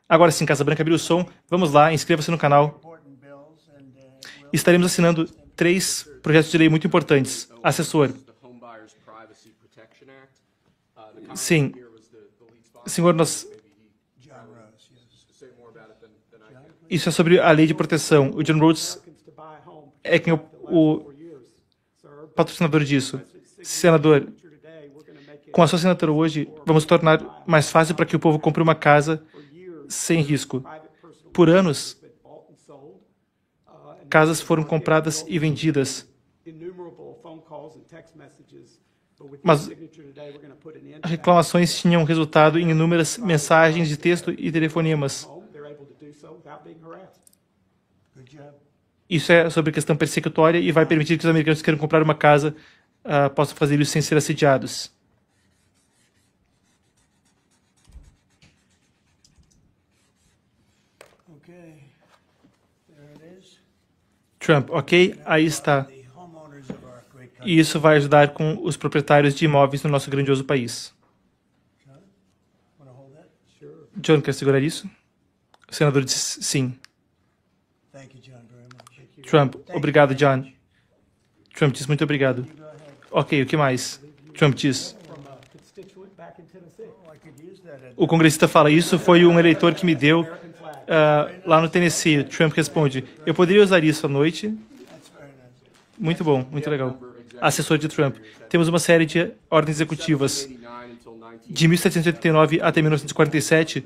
Agora sim, Casa Branca abriu o som. Vamos lá, inscreva-se no canal. Estaremos assinando 3 projetos de lei muito importantes. Assessor. Sim. Senhor, isso é sobre a lei de proteção. O John Rhodes é quem é o patrocinador disso. Senador, com a sua assinatura hoje, vamos tornar mais fácil para que o povo compre uma casa sem risco. Por anos, casas foram compradas e vendidas. Mas reclamações tinham resultado em inúmeras mensagens de texto e telefonemas. Isso é sobre questão persecutória e vai permitir que os americanos que queiram comprar uma casa possam fazer isso sem ser assediados. Trump, ok? Aí está. E isso vai ajudar com os proprietários de imóveis no nosso grandioso país. John, quer segurar isso? O senador diz sim. Trump, obrigado, John. Trump diz muito obrigado. Ok, o que mais? Trump diz. O congressista fala, isso foi um eleitor que me deu lá no Tennessee. Trump responde, eu poderia usar isso à noite? Muito bom, muito legal. Assessor de Trump. Temos uma série de ordens executivas. De 1789 até 1947,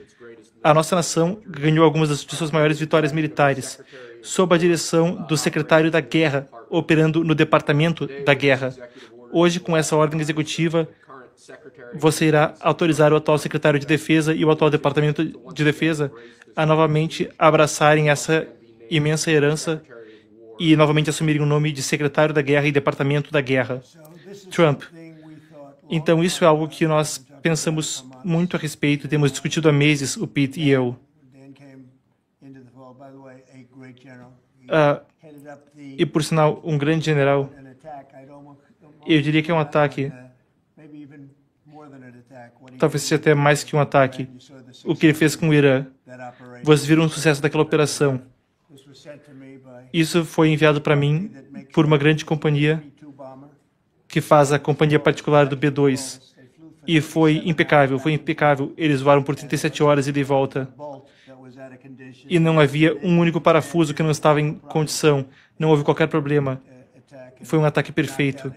a nossa nação ganhou algumas de suas maiores vitórias militares, sob a direção do secretário da Guerra, operando no Departamento da Guerra. Hoje, com essa ordem executiva, você irá autorizar o atual secretário de Defesa e o atual Departamento de Defesa a novamente abraçarem essa imensa herança e novamente assumirem o nome de secretário da Guerra e Departamento da Guerra. Trump. Então, isso é algo que nós pensamos muito a respeito, temos discutido há meses, o Pete e eu. E, por sinal, um grande general, eu diria que é um ataque, talvez seja até mais que um ataque, o que ele fez com o Irã. Vocês viram o sucesso daquela operação. Isso foi enviado para mim por uma grande companhia que faz a companhia particular do B-2. E foi impecável, foi impecável. Eles voaram por 37 horas e de volta. E não havia um único parafuso que não estava em condição. Não houve qualquer problema. Foi um ataque perfeito.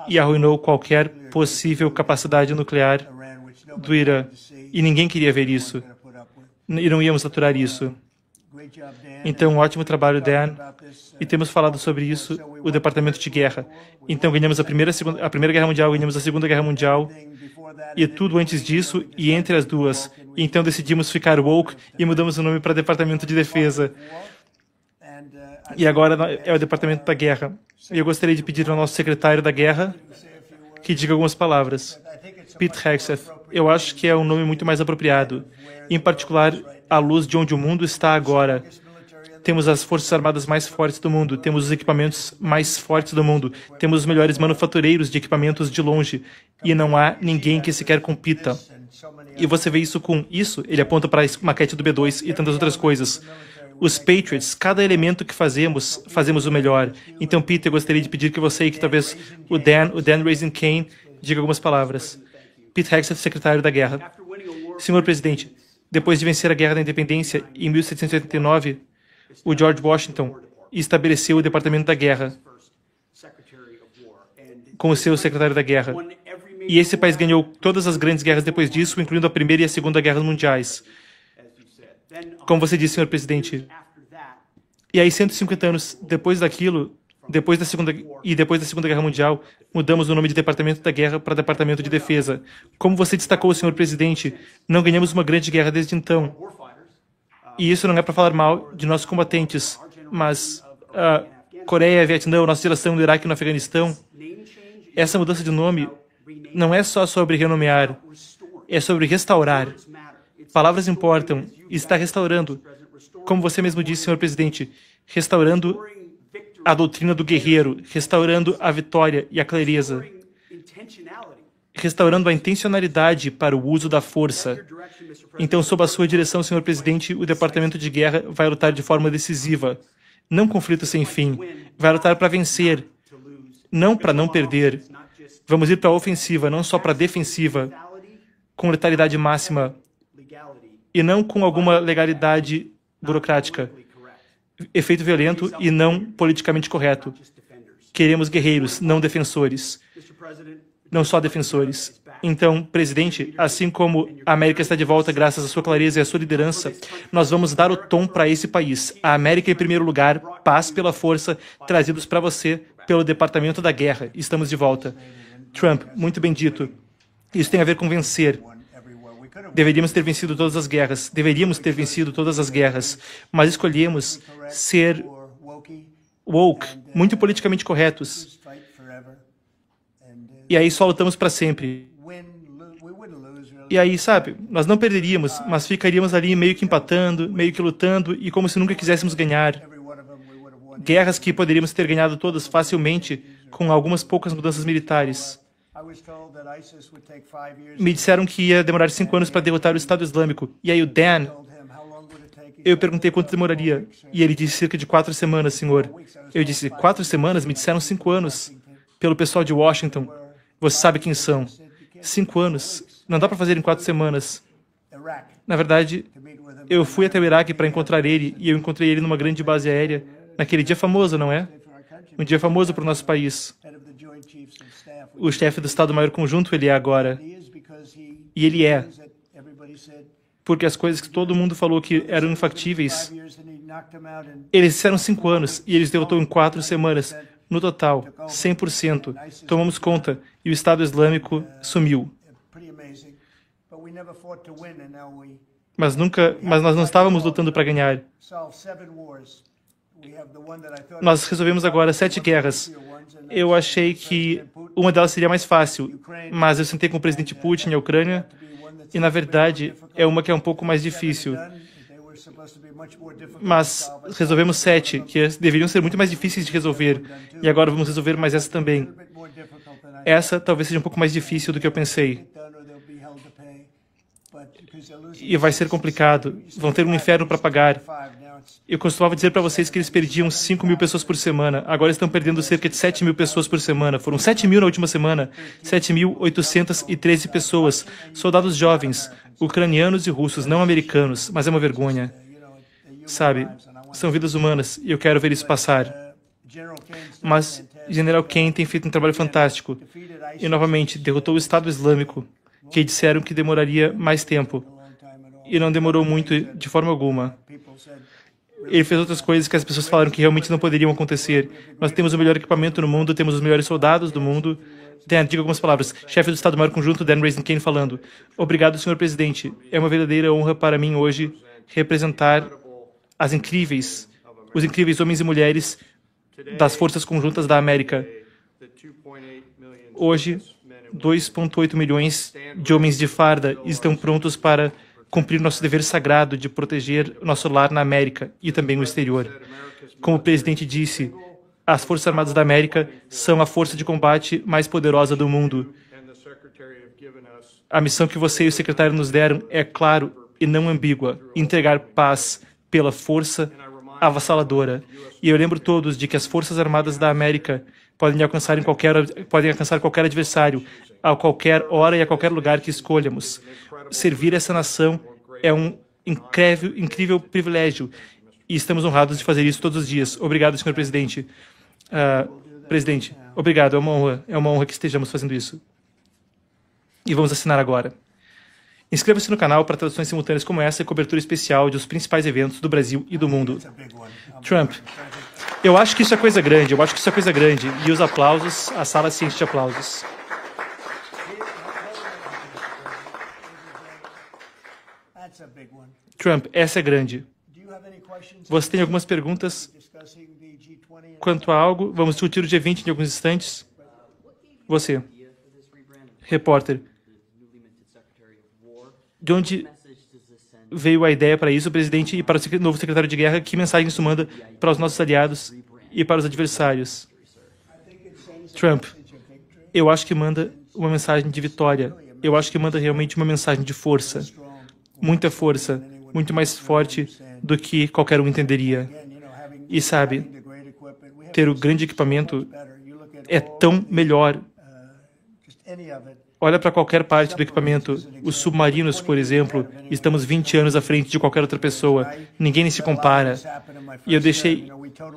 E arruinou qualquer possível capacidade nuclear do Irã. E ninguém queria ver isso. E não íamos aturar isso. Então, ótimo trabalho, Dan. E temos falado sobre isso, o Departamento de Guerra. Então, ganhamos a Primeira Guerra Mundial, ganhamos a Segunda Guerra Mundial, e tudo antes disso e entre as duas. Então, decidimos ficar woke e mudamos o nome para Departamento de Defesa. E agora é o Departamento da Guerra. E eu gostaria de pedir ao nosso secretário da Guerra que diga algumas palavras. Pete Hegseth, eu acho que é um nome muito mais apropriado. Em particular, à luz de onde o mundo está agora. Temos as forças armadas mais fortes do mundo, temos os equipamentos mais fortes do mundo, temos os melhores manufatureiros de equipamentos de longe, e não há ninguém que sequer compita. E você vê isso com isso, ele aponta para a maquete do B-2 e tantas outras coisas. Os Patriots, cada elemento que fazemos, fazemos o melhor. Então, Peter, eu gostaria de pedir que você e que talvez o Dan Raisin Kane diga algumas palavras. Pete Hegseth, secretário da Guerra. Senhor presidente, depois de vencer a Guerra da Independência, em 1789, o George Washington estabeleceu o Departamento da Guerra com o seu secretário da Guerra. E esse país ganhou todas as grandes guerras depois disso, incluindo a Primeira e a Segunda Guerras Mundiais. Como você disse, senhor presidente. E aí, 150 anos depois daquilo, depois da Segunda Guerra Mundial, mudamos o nome de Departamento da Guerra para Departamento de Defesa. Como você destacou, senhor presidente, não ganhamos uma grande guerra desde então. E isso não é para falar mal de nossos combatentes, mas a Coreia, Vietnã, nossa geração do Iraque e no Afeganistão, essa mudança de nome não é só sobre renomear, é sobre restaurar. Palavras importam, e está restaurando. Como você mesmo disse, senhor presidente, restaurando a doutrina do guerreiro, restaurando a vitória e a clareza. restaurando a intencionalidade para o uso da força. Então, sob a sua direção, senhor presidente, o Departamento de Guerra vai lutar de forma decisiva. Não conflito sem fim. Vai lutar para vencer, não para não perder. Vamos ir para a ofensiva, não só para a defensiva, com letalidade máxima e não com alguma legalidade burocrática. Efeito violento e não politicamente correto. Queremos guerreiros, não defensores. Não só defensores. Então, presidente, assim como a América está de volta graças à sua clareza e à sua liderança, nós vamos dar o tom para esse país. A América em primeiro lugar, paz pela força, trazidos para você pelo Departamento da Guerra. Estamos de volta. Trump, muito bem dito. Isso tem a ver com vencer. Deveríamos ter vencido todas as guerras. Deveríamos ter vencido todas as guerras. Mas escolhemos ser woke, muito politicamente corretos. E aí só lutamos para sempre. E aí, sabe, nós não perderíamos, mas ficaríamos ali meio que empatando, meio que lutando e como se nunca quiséssemos ganhar. Guerras que poderíamos ter ganhado todas facilmente com algumas poucas mudanças militares. Me disseram que ia demorar 5 anos para derrotar o Estado Islâmico. E aí o Dan, eu perguntei quanto demoraria. E ele disse cerca de 4 semanas, senhor. Eu disse, 4 semanas? Me disseram 5 anos. Pelo pessoal de Washington. Você sabe quem são. 5 anos. Não dá para fazer em 4 semanas. Na verdade, eu fui até o Iraque para encontrar ele, e eu encontrei ele numa grande base aérea, naquele dia famoso, não é? Um dia famoso para o nosso país. O chefe do Estado-Maior Conjunto ele é agora. E ele é. Porque as coisas que todo mundo falou que eram infactíveis, eles disseram 5 anos, e eles derrotou em 4 semanas. No total, 100%. Tomamos conta, e o Estado Islâmico sumiu. Mas nós não estávamos lutando para ganhar. Nós resolvemos agora 7 guerras. Eu achei que uma delas seria mais fácil, mas eu sentei com o presidente Putin, a Ucrânia, e na verdade é uma que é um pouco mais difícil. Mas resolvemos 7, que deveriam ser muito mais difíceis de resolver, e agora vamos resolver mais essa também. Essa talvez seja um pouco mais difícil do que eu pensei. E vai ser complicado. Vão ter um inferno para pagar. Eu costumava dizer para vocês que eles perdiam 5.000 pessoas por semana. Agora estão perdendo cerca de 7.000 pessoas por semana. Foram 7.000 na última semana. 7.813 pessoas. Soldados jovens, ucranianos e russos, não americanos. Mas é uma vergonha. Sabe, são vidas humanas e eu quero ver isso passar. Mas General Ken tem feito um trabalho fantástico. E, novamente, derrotou o Estado Islâmico, que disseram que demoraria mais tempo. E não demorou muito de forma alguma. Ele fez outras coisas que as pessoas falaram que realmente não poderiam acontecer. Nós temos o melhor equipamento no mundo, temos os melhores soldados do mundo. Dan, diga algumas palavras. Chefe do Estado-Maior Conjunto, Dan Raisin Kane falando. Obrigado, senhor presidente. É uma verdadeira honra para mim hoje representar os incríveis homens e mulheres das Forças Conjuntas da América. Hoje, 2,8 milhões de homens de farda estão prontos para cumprir nosso dever sagrado de proteger nosso lar na América e também no exterior. Como o presidente disse, as Forças Armadas da América são a força de combate mais poderosa do mundo. A missão que você e o secretário nos deram é, claro e não ambígua, entregar paz pela força avassaladora. E eu lembro todos de que as Forças Armadas da América podem alcançar qualquer adversário, a qualquer hora e a qualquer lugar que escolhamos. Servir essa nação é um incrível privilégio e estamos honrados de fazer isso todos os dias. Obrigado, senhor presidente. Presidente, obrigado. É uma honra que estejamos fazendo isso. E vamos assinar agora. Inscreva-se no canal para traduções simultâneas como essa e cobertura especial dos principais eventos do Brasil e do mundo. Trump. Eu acho que isso é coisa grande. E os aplausos, a sala se enche de aplausos. Trump, essa é grande. Você tem algumas perguntas quanto a algo? Vamos discutir o G20 em alguns instantes. Você, repórter. De onde veio a ideia para isso, presidente, e para o novo secretário de guerra? Que mensagem isso manda para os nossos aliados e para os adversários? Trump, eu acho que manda uma mensagem de vitória. Eu acho que manda realmente uma mensagem de força. Muita força, muito mais forte do que qualquer um entenderia. E sabe, ter o grande equipamento é tão melhor. Olha para qualquer parte do equipamento. Os submarinos, por exemplo, estamos 20 anos à frente de qualquer outra pessoa. Ninguém nem se compara. E eu deixei,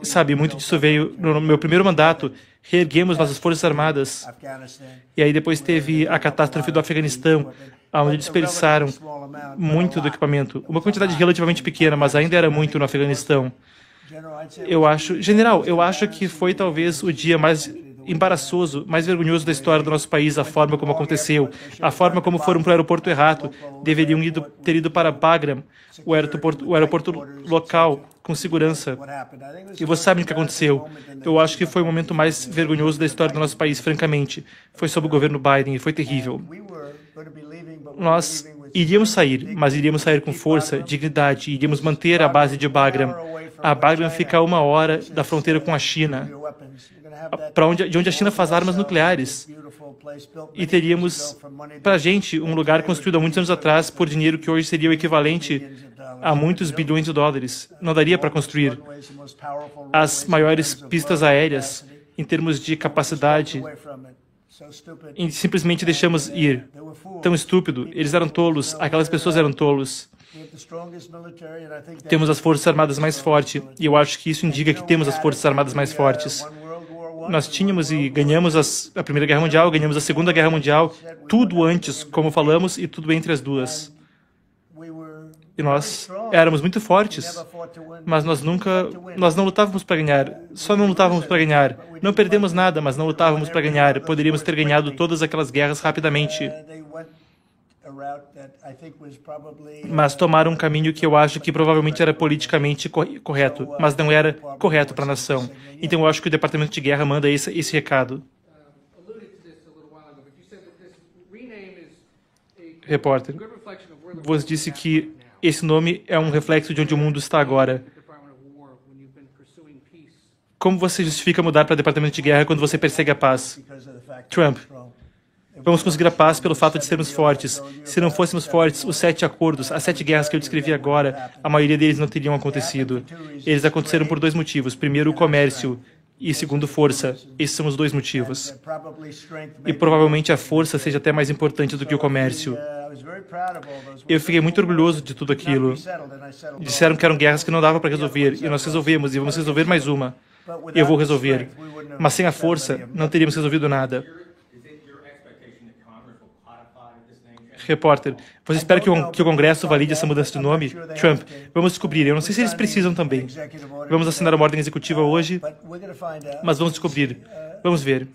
sabe, muito disso veio no meu primeiro mandato. Reerguemos nossas forças armadas. E aí depois teve a catástrofe do Afeganistão, onde desperdiçaram muito do equipamento. Uma quantidade relativamente pequena, mas ainda era muito no Afeganistão. General, eu acho que foi talvez o dia mais embaraçoso, mais vergonhoso da história do nosso país, a forma como aconteceu, a forma como foram para o aeroporto errado, deveriam ter ido para Bagram, o aeroporto local, com segurança. E você sabe o que aconteceu. Eu acho que foi o momento mais vergonhoso da história do nosso país, francamente. Foi sob o governo Biden e foi terrível. Nós iríamos sair, mas iríamos sair com força, dignidade, iríamos manter a base de Bagram. A Bagram fica a 1 hora da fronteira com a China, de onde a China faz armas nucleares. E teríamos, para a gente, um lugar construído há muitos anos atrás por dinheiro que hoje seria o equivalente a muitos bilhões de dólares. Não daria para construir as maiores pistas aéreas em termos de capacidade. E simplesmente deixamos ir. Tão estúpido. Eles eram tolos. Aquelas pessoas eram tolos. Temos as forças armadas mais fortes. E eu acho que isso indica que temos as forças armadas mais fortes. Nós tínhamos e ganhamos a Primeira Guerra Mundial, ganhamos a Segunda Guerra Mundial, tudo antes, como falamos, e tudo entre as duas. E nós éramos muito fortes, mas nós não lutávamos para ganhar, só não lutávamos para ganhar. Não perdemos nada, mas não lutávamos para ganhar. Poderíamos ter ganhado todas aquelas guerras rapidamente. Mas tomaram um caminho que eu acho que provavelmente era politicamente correto, mas não era correto para a nação. Então eu acho que o Departamento de Guerra manda esse recado. Repórter, você disse que esse nome é um reflexo de onde o mundo está agora. Como você justifica mudar para Departamento de Guerra quando você persegue a paz? Trump. Vamos conseguir a paz pelo fato de sermos fortes. Se não fôssemos fortes, os 7 acordos, as 7 guerras que eu descrevi agora, a maioria deles não teriam acontecido. Eles aconteceram por 2 motivos. Primeiro, o comércio. E segundo, força. Esses são os 2 motivos. E provavelmente a força seja até mais importante do que o comércio. Eu fiquei muito orgulhoso de tudo aquilo. Disseram que eram guerras que não dava para resolver. E nós resolvemos. E vamos resolver mais uma. Eu vou resolver. Mas sem a força, não teríamos resolvido nada. Repórter, você espera que o Congresso valide essa mudança de nome? Trump, vamos descobrir. Eu não sei se eles precisam também. Vamos assinar uma ordem executiva hoje, mas vamos descobrir. Vamos ver.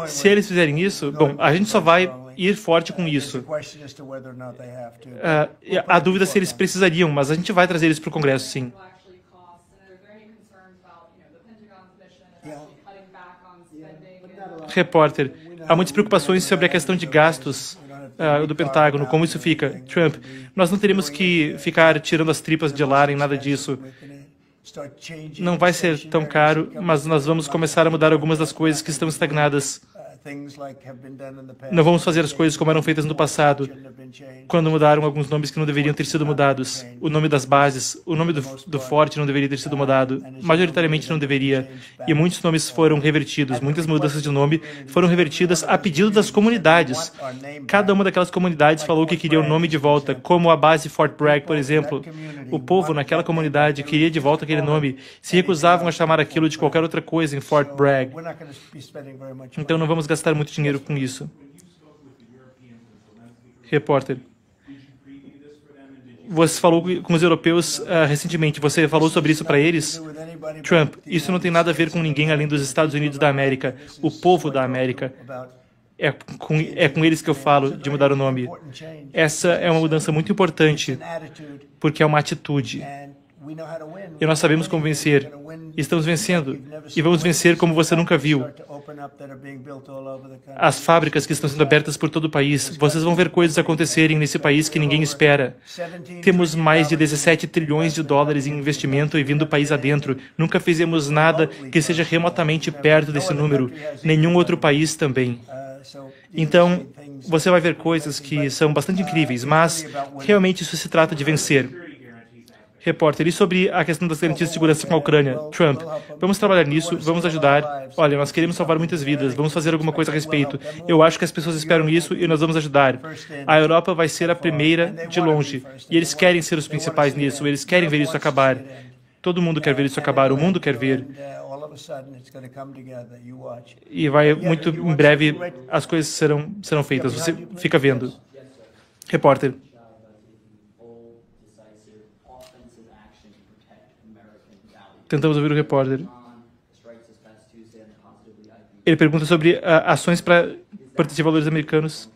Se eles fizerem isso, bom, a gente só vai ir forte com isso. A dúvida é se eles precisariam, mas a gente vai trazer isso para o Congresso, sim. Repórter, há muitas preocupações sobre a questão de gastos do Pentágono, como isso fica. Trump, nós não teremos que ficar tirando as tripas de lá em nada disso. Não vai ser tão caro, mas nós vamos começar a mudar algumas das coisas que estão estagnadas. Não vamos fazer as coisas como eram feitas no passado, quando mudaram alguns nomes que não deveriam ter sido mudados. O nome das bases, o nome do forte não deveria ter sido mudado. Majoritariamente não deveria. E muitos nomes foram revertidos. Muitas mudanças de nome foram revertidas a pedido das comunidades. Cada uma daquelas comunidades falou que queria o nome de volta, como a base Fort Bragg, por exemplo. O povo naquela comunidade queria de volta aquele nome. Se recusavam a chamar aquilo de qualquer outra coisa em Fort Bragg. Então não vamos gastar muito dinheiro com isso. Repórter, você falou com os europeus recentemente. Você falou sobre isso para eles? Trump, isso não tem nada a ver com ninguém além dos Estados Unidos da América, o povo da América. É com eles que eu falo de mudar o nome. Essa é uma mudança muito importante, porque é uma atitude. E nós sabemos como vencer. Estamos vencendo. E vamos vencer como você nunca viu. As fábricas que estão sendo abertas por todo o país. Vocês vão ver coisas acontecerem nesse país que ninguém espera. Temos mais de 17 trilhões de dólares em investimento e vindo do país adentro. Nunca fizemos nada que seja remotamente perto desse número. Nenhum outro país também. Então, você vai ver coisas que são bastante incríveis, mas realmente isso se trata de vencer. Repórter, e sobre a questão das garantias de segurança com a Ucrânia? Trump, vamos trabalhar nisso, vamos ajudar. Olha, nós queremos salvar muitas vidas, vamos fazer alguma coisa a respeito. Eu acho que as pessoas esperam isso e nós vamos ajudar. A Europa vai ser a primeira de longe. E eles querem ser os principais nisso, eles querem ver isso acabar. Todo mundo quer ver isso acabar, o mundo quer ver. E vai, muito em breve, as coisas serão feitas. Você fica vendo. Repórter. Tentamos ouvir o repórter. Ele pergunta sobre ações para proteger valores americanos,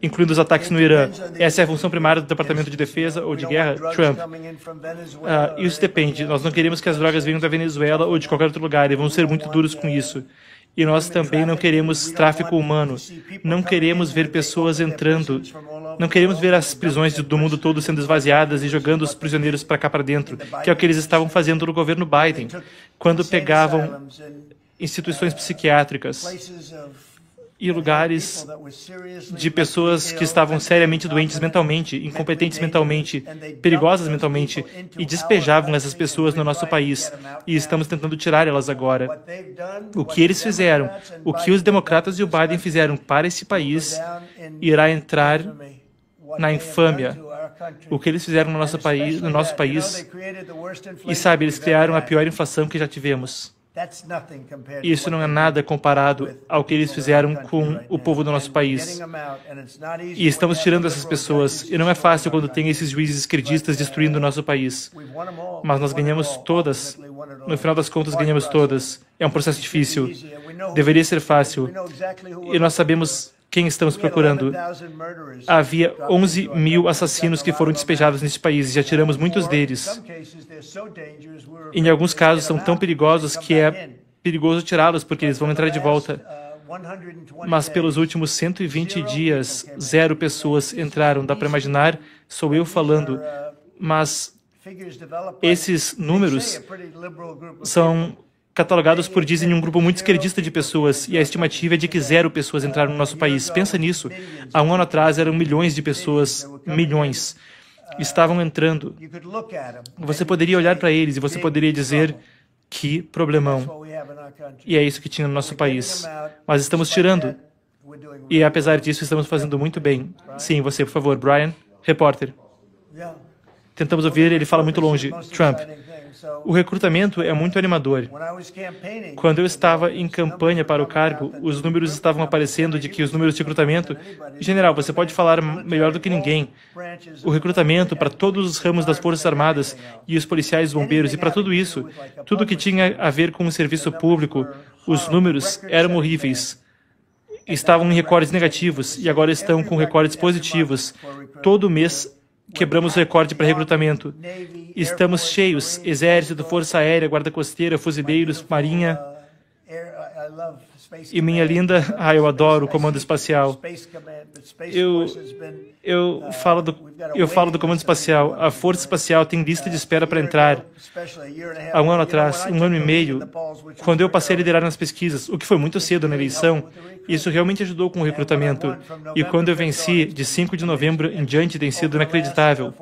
incluindo os ataques no Irã. Essa é a função primária do Departamento de Defesa ou de Guerra? Trump. Isso depende. Nós não queremos que as drogas venham da Venezuela ou de qualquer outro lugar, e vamos ser muito duros com isso. E nós também não queremos tráfico humano. Não queremos ver pessoas entrando. Não queremos ver as prisões do mundo todo sendo esvaziadas e jogando os prisioneiros para cá para dentro, que é o que eles estavam fazendo no governo Biden, quando pegavam instituições psiquiátricas e lugares de pessoas que estavam seriamente doentes mentalmente, incompetentes mentalmente, perigosas mentalmente, e despejavam essas pessoas no nosso país. E estamos tentando tirar elas agora. O que eles fizeram, o que os democratas e o Biden fizeram para esse país, irá entrar na infâmia. O que eles fizeram no nosso país, e sabe, eles criaram a pior inflação que já tivemos. Isso não é nada comparado ao que eles fizeram com o povo do nosso país. E estamos tirando essas pessoas. E não é fácil quando tem esses juízes esquerdistas destruindo o nosso país. Mas nós ganhamos todas. No final das contas, ganhamos todas. É um processo difícil. Deveria ser fácil. E nós sabemos quem estamos procurando. Havia 11 mil assassinos que foram despejados neste país e já tiramos muitos deles. Em alguns casos são tão perigosos que é perigoso tirá-los porque eles vão entrar de volta. Mas pelos últimos 120 dias, 0 pessoas entraram. Dá para imaginar? Sou eu falando. Mas esses números são catalogados por Disney um grupo muito esquerdista de pessoas, e a estimativa é de que 0 pessoas entraram no nosso país. Pensa nisso. Há um ano atrás eram milhões de pessoas, milhões, estavam entrando. Você poderia olhar para eles e você poderia dizer, que problemão. E é isso que tinha no nosso país. Mas estamos tirando. E apesar disso, estamos fazendo muito bem. Sim, você, por favor. Brian, repórter. Tentamos ouvir, ele fala muito longe. Trump. O recrutamento é muito animador. Quando eu estava em campanha para o cargo, os números estavam aparecendo de que os números de recrutamento... General, você pode falar melhor do que ninguém. O recrutamento para todos os ramos das Forças Armadas e os policiais e bombeiros, e para tudo isso, tudo que tinha a ver com o serviço público, os números eram horríveis. Estavam em recordes negativos e agora estão com recordes positivos. Todo mês quebramos o recorde para recrutamento. Estamos cheios. Exército, Força Aérea, Guarda Costeira, Fuzileiros, Marinha. E minha linda... eu adoro o Comando Espacial. Eu falo do Comando Espacial. A Força Espacial tem lista de espera para entrar. Há um ano atrás, 1 ano e meio, quando eu passei a liderar nas pesquisas, o que foi muito cedo na eleição, isso realmente ajudou com o recrutamento. E quando eu venci, de 5 de novembro em diante, tem sido inacreditável.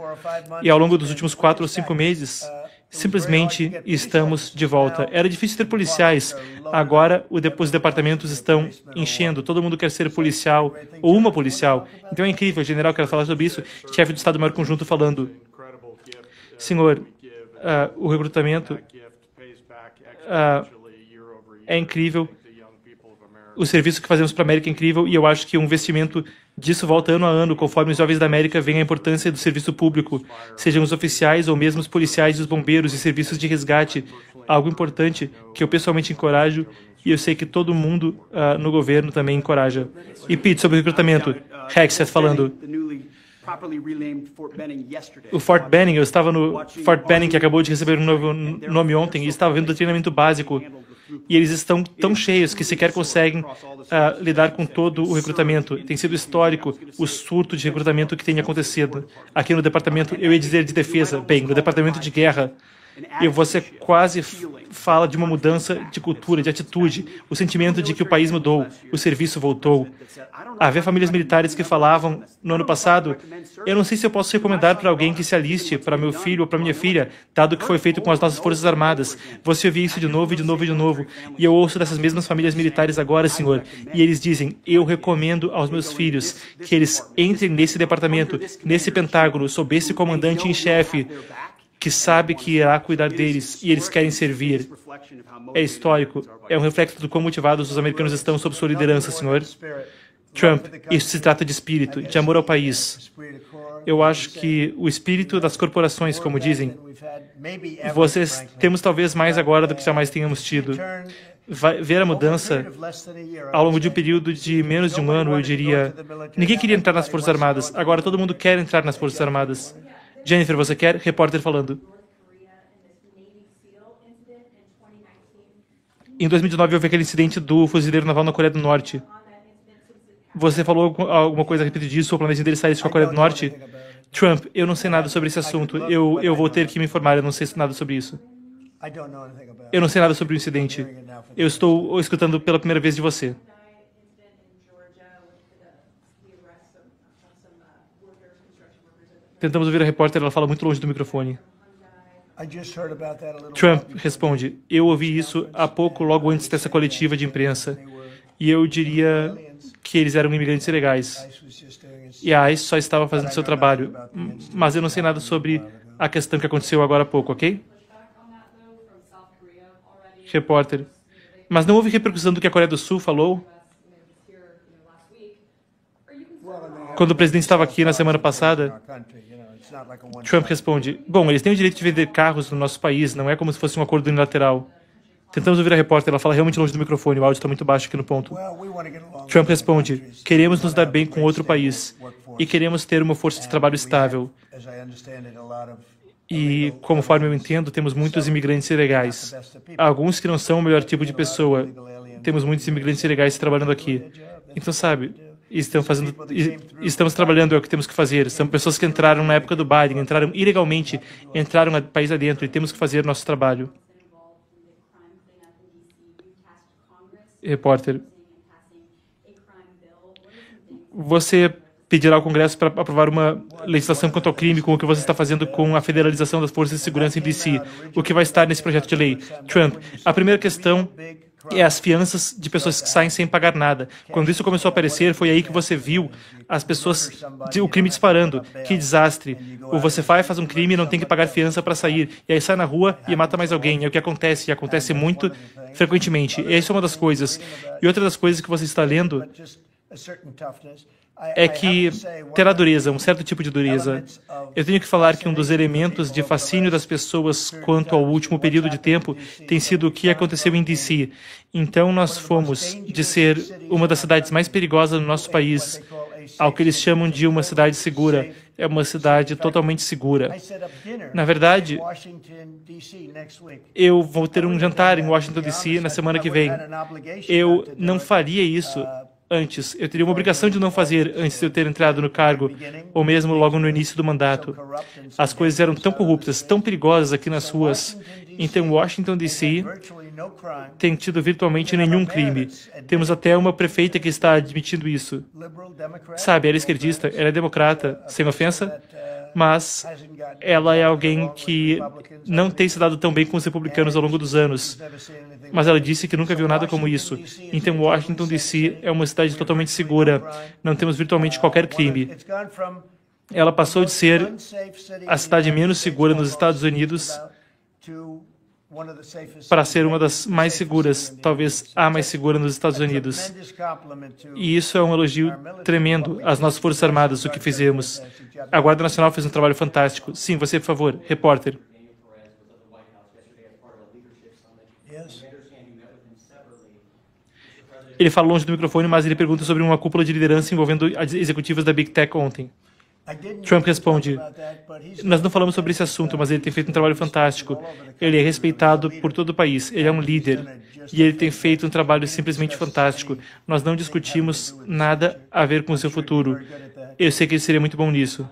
E ao longo dos últimos 4 ou 5 meses, simplesmente estamos de volta. Era difícil ter policiais. Agora, os departamentos estão enchendo. Todo mundo quer ser policial ou uma policial. Então é incrível. O general quer falar sobre isso. Chefe do Estado-Maior Conjunto falando. Senhor, o recrutamento é incrível. O serviço que fazemos para a América é incrível e eu acho que um investimento disso volta ano a ano, conforme os jovens da América veem a importância do serviço público, sejam os oficiais ou mesmo os policiais e os bombeiros e serviços de resgate, algo importante que eu pessoalmente encorajo e eu sei que todo mundo no governo também encoraja. E Pete, sobre o recrutamento, Hexet falando. O Fort Benning, eu estava no Fort Benning, que acabou de receber um novo nome ontem, e estava vendo o treinamento básico. E eles estão tão cheios que sequer conseguem lidar com todo o recrutamento. Tem sido histórico o surto de recrutamento que tem acontecido aqui no departamento, eu ia dizer de defesa, bem, no departamento de guerra. E você quase fala de uma mudança de cultura, de atitude, o sentimento de que o país mudou, o serviço voltou. Havia famílias militares que falavam, no ano passado, eu não sei se eu posso recomendar para alguém que se aliste, para meu filho ou para minha filha, dado que foi feito com as nossas Forças Armadas. Você ouvia isso de novo e de novo e de novo. E eu ouço dessas mesmas famílias militares agora, Senhor. E eles dizem, eu recomendo aos meus filhos que eles entrem nesse departamento, nesse Pentágono, sob esse comandante em chefe, que sabe que irá cuidar deles e eles querem servir. É histórico. É um reflexo do quão motivados os americanos estão sob sua liderança, Senhor. Trump, isso se trata de espírito, de amor ao país. Eu acho que o espírito das corporações, como dizem, temos talvez mais agora do que jamais tenhamos tido. Ver a mudança ao longo de um período de menos de um ano, eu diria, ninguém queria entrar nas Forças Armadas. Agora todo mundo quer entrar nas Forças Armadas. Jennifer, você quer? Repórter falando. Em 2019 houve aquele incidente do fuzileiro naval na Coreia do Norte. Você falou alguma coisa a respeito disso, ou planeja dele sair com a Coreia do Norte? Trump, eu não sei nada sobre esse assunto. Eu vou ter que me informar, eu não sei nada sobre isso. Eu não sei nada sobre o incidente. Eu estou escutando pela primeira vez de você. Tentamos ouvir a repórter, ela fala muito longe do microfone. Trump responde, eu ouvi isso há pouco, logo antes dessa coletiva de imprensa. E eu diria que eles eram imigrantes ilegais. E a ICE só estava fazendo seu trabalho. Mas eu não sei nada sobre a questão que aconteceu agora há pouco, ok? Repórter. Mas não houve repercussão do que a Coreia do Sul falou? Quando o presidente estava aqui na semana passada, Trump responde, bom, eles têm o direito de vender carros no nosso país, não é como se fosse um acordo unilateral. Tentamos ouvir a repórter, ela fala realmente longe do microfone, o áudio está muito baixo aqui no ponto. Trump responde, queremos nos dar bem com outro país e queremos ter uma força de trabalho estável. E, conforme eu entendo, temos muitos imigrantes ilegais. Alguns que não são o melhor tipo de pessoa. Temos muitos imigrantes ilegais trabalhando aqui. Então, sabe, estamos trabalhando, é o que temos que fazer. São pessoas que entraram na época do Biden, entraram ilegalmente, entraram no país adentro e temos que fazer nosso trabalho. Repórter. Você pedirá ao Congresso para aprovar uma legislação contra o crime com o que você está fazendo com a federalização das forças de segurança em DC. O que vai estar nesse projeto de lei? Trump, a primeira questão é as fianças de pessoas que saem sem pagar nada. Quando isso começou a aparecer, foi aí que você viu as pessoas, o crime disparando. Que desastre. Ou você faz um crime e não tem que pagar fiança para sair. E aí sai na rua e mata mais alguém. É o que acontece, e acontece muito frequentemente. E essa é uma das coisas. E outra das coisas que você está lendo é que terá dureza, um certo tipo de dureza. Eu tenho que falar que um dos elementos de fascínio das pessoas quanto ao último período de tempo tem sido o que aconteceu em DC. Então, nós fomos de ser uma das cidades mais perigosas do nosso país ao que eles chamam de uma cidade segura. É uma cidade totalmente segura. Na verdade, eu vou ter um jantar em Washington, D.C. na semana que vem. Eu não faria isso antes. Eu teria uma obrigação de não fazer antes de eu ter entrado no cargo, ou mesmo logo no início do mandato. As coisas eram tão corruptas, tão perigosas aqui nas ruas. Então, Washington, D.C. tem tido virtualmente nenhum crime. Temos até uma prefeita que está admitindo isso. Sabe, ela é esquerdista, ela é democrata, sem ofensa, mas ela é alguém que não tem se dado tão bem com os republicanos ao longo dos anos. Mas ela disse que nunca viu nada como isso. Então, Washington, D.C. é uma cidade totalmente segura. Não temos virtualmente qualquer crime. Ela passou de ser a cidade menos segura nos Estados Unidos para ser uma das mais seguras, talvez a mais segura nos Estados Unidos. E isso é um elogio tremendo às nossas Forças Armadas, o que fizemos. A Guarda Nacional fez um trabalho fantástico. Sim, você, por favor, repórter. Ele fala longe do microfone, mas ele pergunta sobre uma cúpula de liderança envolvendo as executivas da Big Tech ontem. Trump responde, nós não falamos sobre esse assunto, mas ele tem feito um trabalho fantástico. Ele é respeitado por todo o país. Ele é um líder. E ele tem feito um trabalho simplesmente fantástico. Nós não discutimos nada a ver com o seu futuro. Eu sei que ele seria muito bom nisso.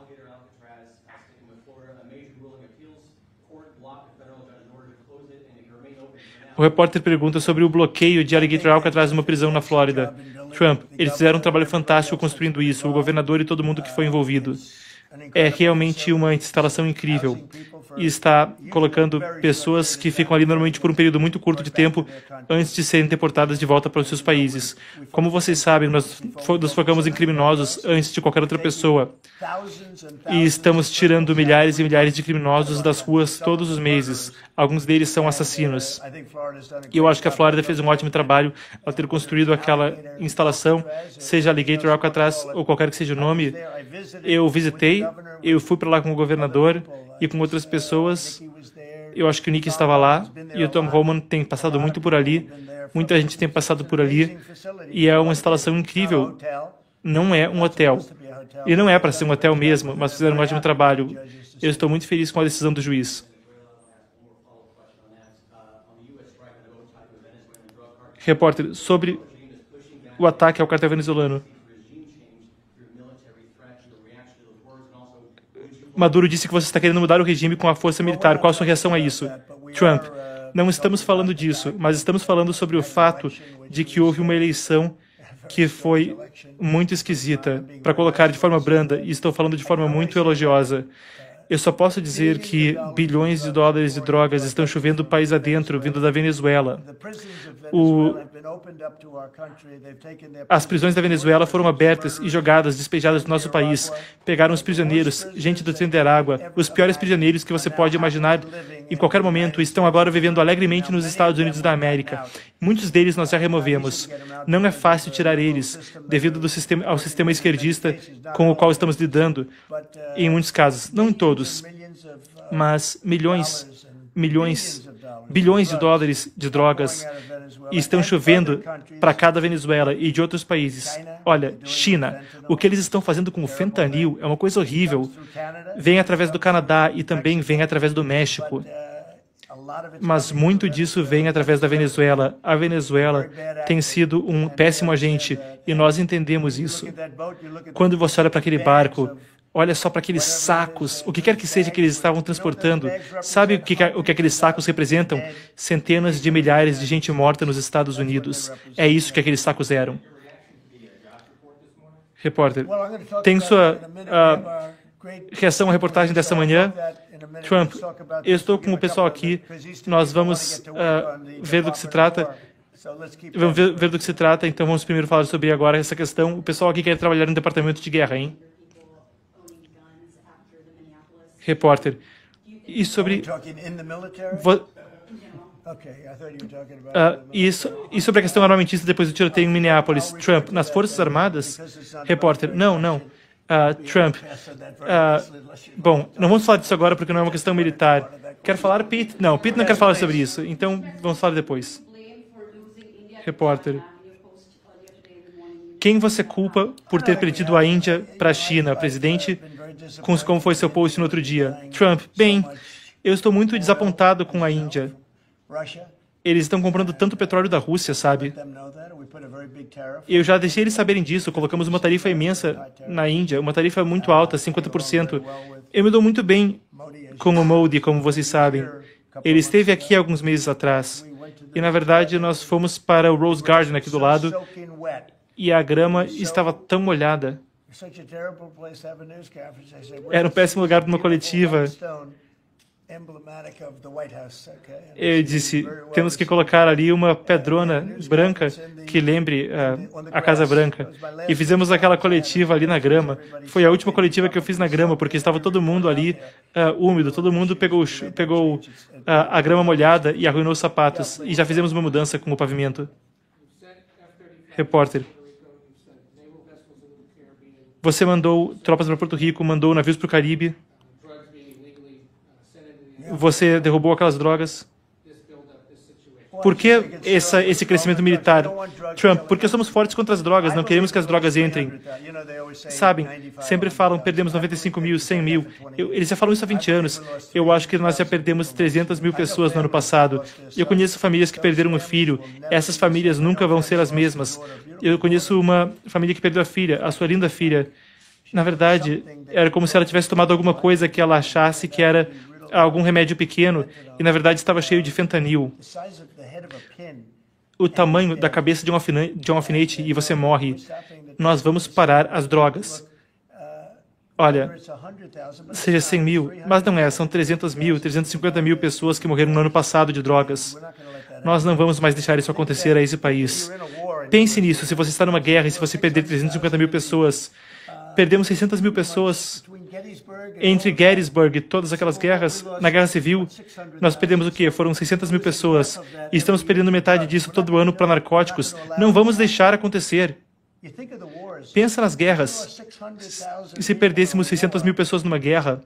O repórter pergunta sobre o bloqueio de Alligator Alcatraz numa prisão na Flórida. Trump, eles fizeram um trabalho fantástico construindo isso, o governador e todo mundo que foi envolvido. É realmente uma instalação incrível. E está colocando pessoas que ficam ali normalmente por um período muito curto de tempo antes de serem deportadas de volta para os seus países. Como vocês sabem, nós nos focamos em criminosos antes de qualquer outra pessoa. E estamos tirando milhares e milhares de criminosos das ruas todos os meses. Alguns deles são assassinos. E eu acho que a Flórida fez um ótimo trabalho ao ter construído aquela instalação, seja Alligator Alcatraz ou qualquer que seja o nome. Eu visitei, eu fui para lá com o governador e com outras pessoas. Eu acho que o Nick estava lá e o Tom Homan tem passado muito por ali. Muita gente tem passado por ali e é uma instalação incrível. Não é um hotel. E não é para ser um hotel mesmo, mas fizeram um ótimo trabalho. Eu estou muito feliz com a decisão do juiz. Repórter, sobre o ataque ao cartel venezuelano. Maduro disse que você está querendo mudar o regime com a força militar. Qual a sua reação a isso? Trump, não estamos falando disso, mas estamos falando sobre o fato de que houve uma eleição que foi muito esquisita, para colocar de forma branda, e estou falando de forma muito elogiosa. Eu só posso dizer que bilhões de dólares de drogas estão chovendo o país adentro, vindo da Venezuela. As prisões da Venezuela foram abertas e jogadas, despejadas do nosso país. Pegaram os prisioneiros, gente do Tenderágua, os piores prisioneiros que você pode imaginar em qualquer momento, estão agora vivendo alegremente nos Estados Unidos da América. Muitos deles nós já removemos. Não é fácil tirar eles, devido ao sistema esquerdista com o qual estamos lidando, em muitos casos. Não em todos, mas bilhões de dólares de drogas estão chovendo para cada Venezuela e de outros países. Olha, China, o que eles estão fazendo com o fentanil é uma coisa horrível. Vem através do Canadá e também vem através do México. Mas muito disso vem através da Venezuela. A Venezuela tem sido um péssimo agente e nós entendemos isso. Quando você olha para aquele barco, olha só para aqueles sacos, o que quer que seja que eles estavam transportando. Sabe o que aqueles sacos representam? Centenas de milhares de gente morta nos Estados Unidos. É isso que aqueles sacos eram. Repórter, tem sua reação à reportagem dessa manhã? Trump, eu estou com o pessoal aqui, nós vamos ver do que se trata. Vamos ver do que se trata, então vamos primeiro falar sobre agora essa questão. O pessoal aqui quer trabalhar no departamento de guerra, hein? Repórter, e sobre... E sobre a questão armamentista depois do tiroteio em Minneapolis, Trump, nas Forças Armadas? Repórter, não. Trump, bom, não vamos falar disso agora porque não é uma questão militar. Quer falar, Pete? Não, Pete não quer falar sobre isso, então vamos falar depois. Repórter, quem você culpa por ter perdido a Índia para a China, presidente? Como foi seu post no outro dia? Trump, bem, eu estou muito desapontado com a Índia. Eles estão comprando tanto petróleo da Rússia, sabe? Eu já deixei eles saberem disso. Colocamos uma tarifa imensa na Índia, uma tarifa muito alta, 50%. Eu me dou muito bem com o Modi, como vocês sabem. Ele esteve aqui alguns meses atrás. E, na verdade, nós fomos para o Rose Garden aqui do lado e a grama estava tão molhada. Era um péssimo lugar para uma coletiva. Eu disse, temos que colocar ali uma pedrona branca que lembre a Casa Branca. E fizemos aquela coletiva ali na grama. Foi a última coletiva que eu fiz na grama, porque estava todo mundo ali úmido. Todo mundo pegou a grama molhada e arruinou os sapatos. E já fizemos uma mudança com o pavimento. Repórter. Você mandou tropas para Porto Rico, mandou navios para o Caribe. Você derrubou aquelas drogas. Por que esse crescimento militar? Trump, porque somos fortes contra as drogas, não queremos que as drogas entrem. Sabem, sempre falam, perdemos 95 mil, 100 mil. Eles já falam isso há 20 anos. Eu acho que nós já perdemos 300 mil pessoas no ano passado. Eu conheço famílias que perderam um filho. Essas famílias nunca vão ser as mesmas. Eu conheço uma família que perdeu a filha, a sua linda filha. Na verdade, era como se ela tivesse tomado alguma coisa que ela achasse que era algum remédio pequeno e, na verdade, estava cheio de fentanil. O tamanho da cabeça de um alfinete e você morre. Nós vamos parar as drogas. Olha, seja 100 mil, mas não é, são 300 mil, 350 mil pessoas que morreram no ano passado de drogas. Nós não vamos mais deixar isso acontecer a esse país. Pense nisso, se você está numa guerra e se você perder 350 mil pessoas, perdemos 600 mil pessoas entre Gettysburg e todas aquelas guerras, na Guerra Civil, nós perdemos o quê? Foram 600 mil pessoas. E estamos perdendo metade disso todo ano para narcóticos. Não vamos deixar acontecer. Pensa nas guerras. E se perdêssemos 600 mil pessoas numa guerra,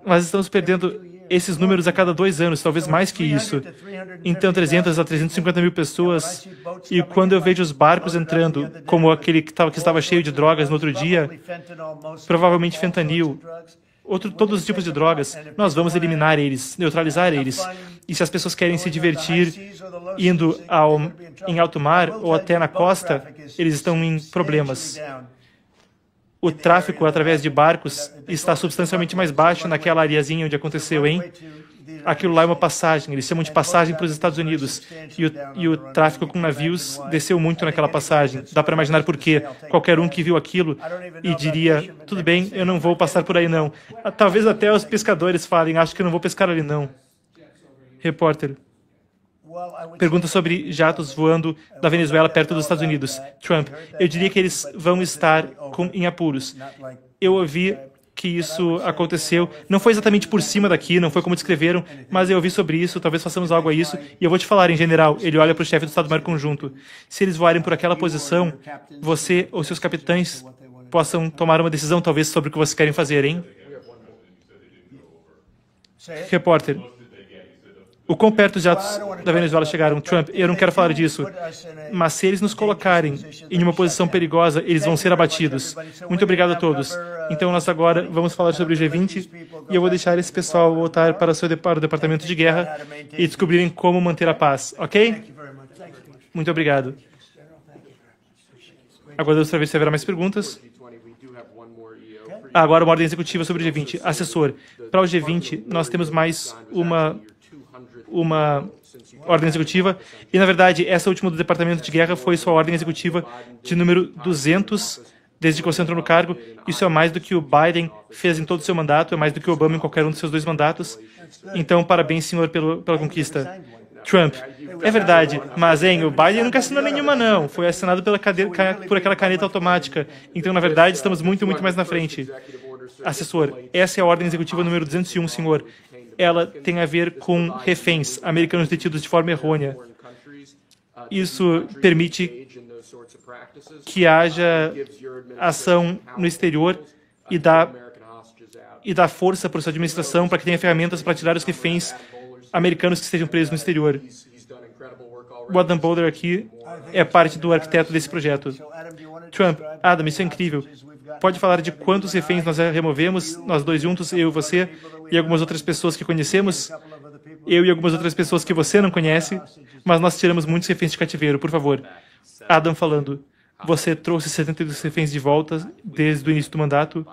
nós estamos perdendo esses números a cada 2 anos, talvez mais que isso. Então, 300 a 350 mil pessoas. E quando eu vejo os barcos entrando, como aquele que estava cheio de drogas no outro dia, provavelmente fentanil, todos os tipos de drogas, nós vamos eliminar eles, neutralizar eles. E se as pessoas querem se divertir indo em alto mar ou até na costa, eles estão em problemas. O tráfico através de barcos está substancialmente mais baixo naquela areazinha onde aconteceu, hein? Aquilo lá é uma passagem, eles chamam de passagem para os Estados Unidos. E o tráfico com navios desceu muito naquela passagem. Dá para imaginar por quê. Qualquer um que viu aquilo e diria, tudo bem, eu não vou passar por aí não. Talvez até os pescadores falem, acho que eu não vou pescar ali não. Repórter. Pergunta sobre jatos voando da Venezuela perto dos Estados Unidos. Trump, eu diria que eles vão estar em apuros. Eu ouvi que isso aconteceu. Não foi exatamente por cima daqui, não foi como descreveram, mas eu ouvi sobre isso, talvez façamos algo a isso. E eu vou te falar, em general, ele olha para o chefe do Estado-Maior Conjunto. Se eles voarem por aquela posição, você ou seus capitães possam tomar uma decisão, talvez, sobre o que vocês querem fazer, hein? Repórter. O quão perto os jatos da Venezuela chegaram? Trump, eu não quero falar disso, mas se eles nos colocarem em uma posição perigosa, eles vão ser abatidos. Muito obrigado a todos. Então, nós agora vamos falar sobre o G20 e eu vou deixar esse pessoal voltar para o departamento de guerra e descobrirem como manter a paz, ok? Muito obrigado. Aguardamos para ver se haverá mais perguntas. Agora, uma ordem executiva sobre o G20. Assessor, para o G20, nós temos mais uma ordem executiva, e, na verdade, essa última do Departamento de Guerra foi sua ordem executiva de número 200, desde que você entrou no cargo. Isso é mais do que o Biden fez em todo o seu mandato, é mais do que o Obama em qualquer um dos seus 2 mandatos. Então, parabéns, senhor, pela conquista. Trump, é verdade, mas, o Biden nunca assinou nenhuma, não. Foi assinado por aquela caneta automática. Então, na verdade, estamos muito, muito mais na frente. Assessor, essa é a ordem executiva número 201, senhor. Ela tem a ver com reféns americanos detidos de forma errônea. Isso permite que haja ação no exterior e dá força para sua administração para que tenha ferramentas para tirar os reféns americanos que estejam presos no exterior. O Adam Boulder aqui é parte do arquiteto desse projeto. Trump, Adam, isso é incrível. Pode falar de quantos reféns nós removemos, nós 2 juntos, eu e você, e algumas outras pessoas que conhecemos, eu e algumas outras pessoas que você não conhece, mas nós tiramos muitos reféns de cativeiro, por favor. Adam falando, você trouxe 72 reféns de volta desde o início do mandato.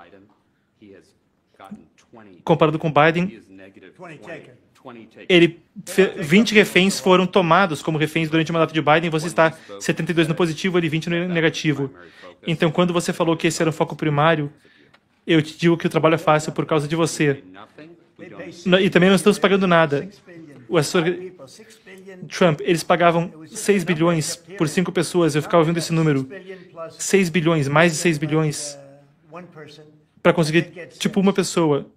Comparado com Biden, 20 reféns foram tomados como reféns durante o mandato de Biden, você está 72 no positivo e 20 no negativo. Então, quando você falou que esse era o foco primário, eu te digo que o trabalho é fácil por causa de você. E também não estamos pagando nada. O assessor Trump, eles pagavam 6 bilhões por 5 pessoas, eu ficava ouvindo esse número. 6 bilhões, mais de 6 bilhões, para conseguir, tipo, uma pessoa.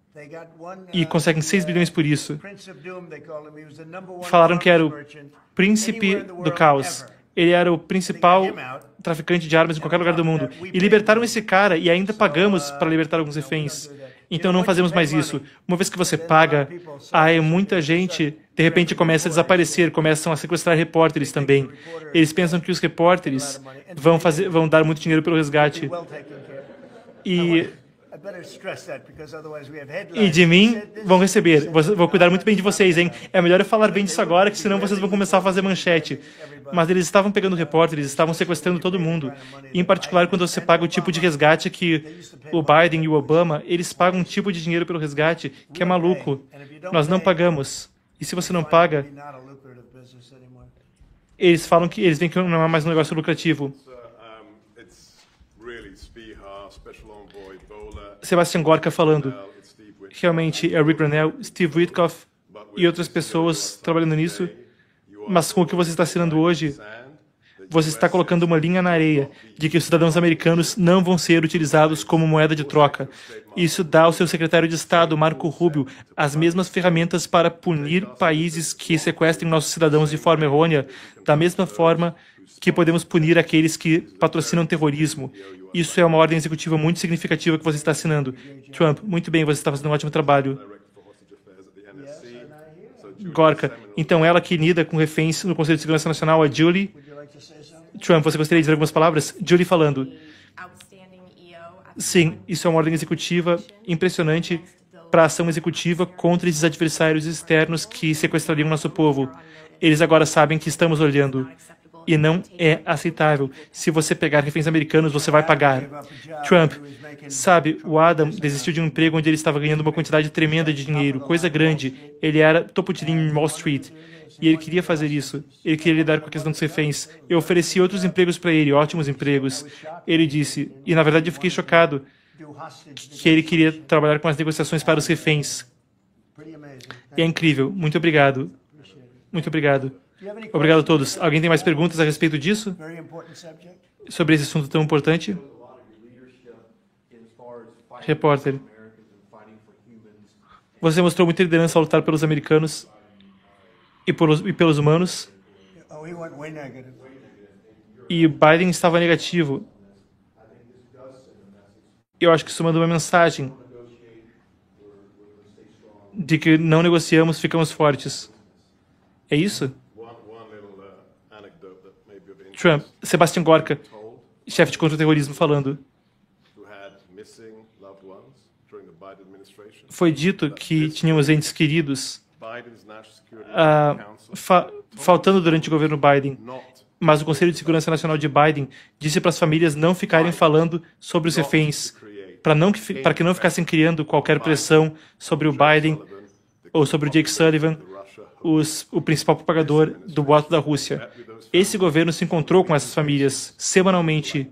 E conseguem 6 bilhões por isso. Falaram que era o príncipe do caos. Ele era o principal traficante de armas em qualquer lugar do mundo. E libertaram esse cara e ainda pagamos para libertar alguns reféns. Então não fazemos mais isso. Uma vez que você paga, muita gente, de repente, começa a desaparecer, começam a sequestrar repórteres também. Eles pensam que os repórteres vão dar muito dinheiro pelo resgate. E E de mim vão receber. Vou cuidar muito bem de vocês, hein? É melhor eu falar bem disso agora, que senão vocês vão começar a fazer manchete. Mas eles estavam pegando repórteres, estavam sequestrando todo mundo. E, em particular, quando você paga o tipo de resgate que o Biden e o Obama, eles pagam um tipo de dinheiro pelo resgate que é maluco. Nós não pagamos. E se você não paga, eles falam que eles veem que não é mais um negócio lucrativo. Sebastian Gorka falando. Realmente é o Rick Grenell, Steve Witkoff e outras pessoas trabalhando nisso. Mas com o que você está assinando hoje, você está colocando uma linha na areia de que os cidadãos americanos não vão ser utilizados como moeda de troca. Isso dá ao seu secretário de Estado, Marco Rubio, as mesmas ferramentas para punir países que sequestrem nossos cidadãos de forma errônea, da mesma forma que podemos punir aqueles que patrocinam terrorismo. Isso é uma ordem executiva muito significativa que você está assinando. Trump, muito bem, você está fazendo um ótimo trabalho. Gorka, então ela que lida com reféns no Conselho de Segurança Nacional, a Julie. Trump, você gostaria de dizer algumas palavras? Julie falando. Sim, isso é uma ordem executiva impressionante para a ação executiva contra esses adversários externos que sequestrariam nosso povo. Eles agora sabem que estamos olhando. E não é aceitável. Se você pegar reféns americanos, você vai pagar. Trump, sabe, o Adam desistiu de um emprego onde ele estava ganhando uma quantidade tremenda de dinheiro, coisa grande. Ele era topo de linha em Wall Street. E ele queria fazer isso. Ele queria lidar com a questão dos reféns. Eu ofereci outros empregos para ele, ótimos empregos. Ele disse, e na verdade eu fiquei chocado, que ele queria trabalhar com as negociações para os reféns. E é incrível. Muito obrigado. Muito obrigado. Obrigado a todos. Alguém tem mais perguntas a respeito disso? Sobre esse assunto tão importante? Repórter. Você mostrou muita liderança ao lutar pelos americanos e pelos humanos. E Biden estava negativo. Eu acho que isso manda uma mensagem de que não negociamos, ficamos fortes. É isso? Trump, Sebastian Gorka, chefe de contra-terrorismo, falando. Foi dito que tínhamos entes queridos faltando durante o governo Biden, mas o Conselho de Segurança Nacional de Biden disse para as famílias não ficarem falando sobre os reféns, para que não ficassem criando qualquer pressão sobre o Biden ou sobre o Jake Sullivan, o principal propagador do boato da Rússia. Esse governo se encontrou com essas famílias semanalmente,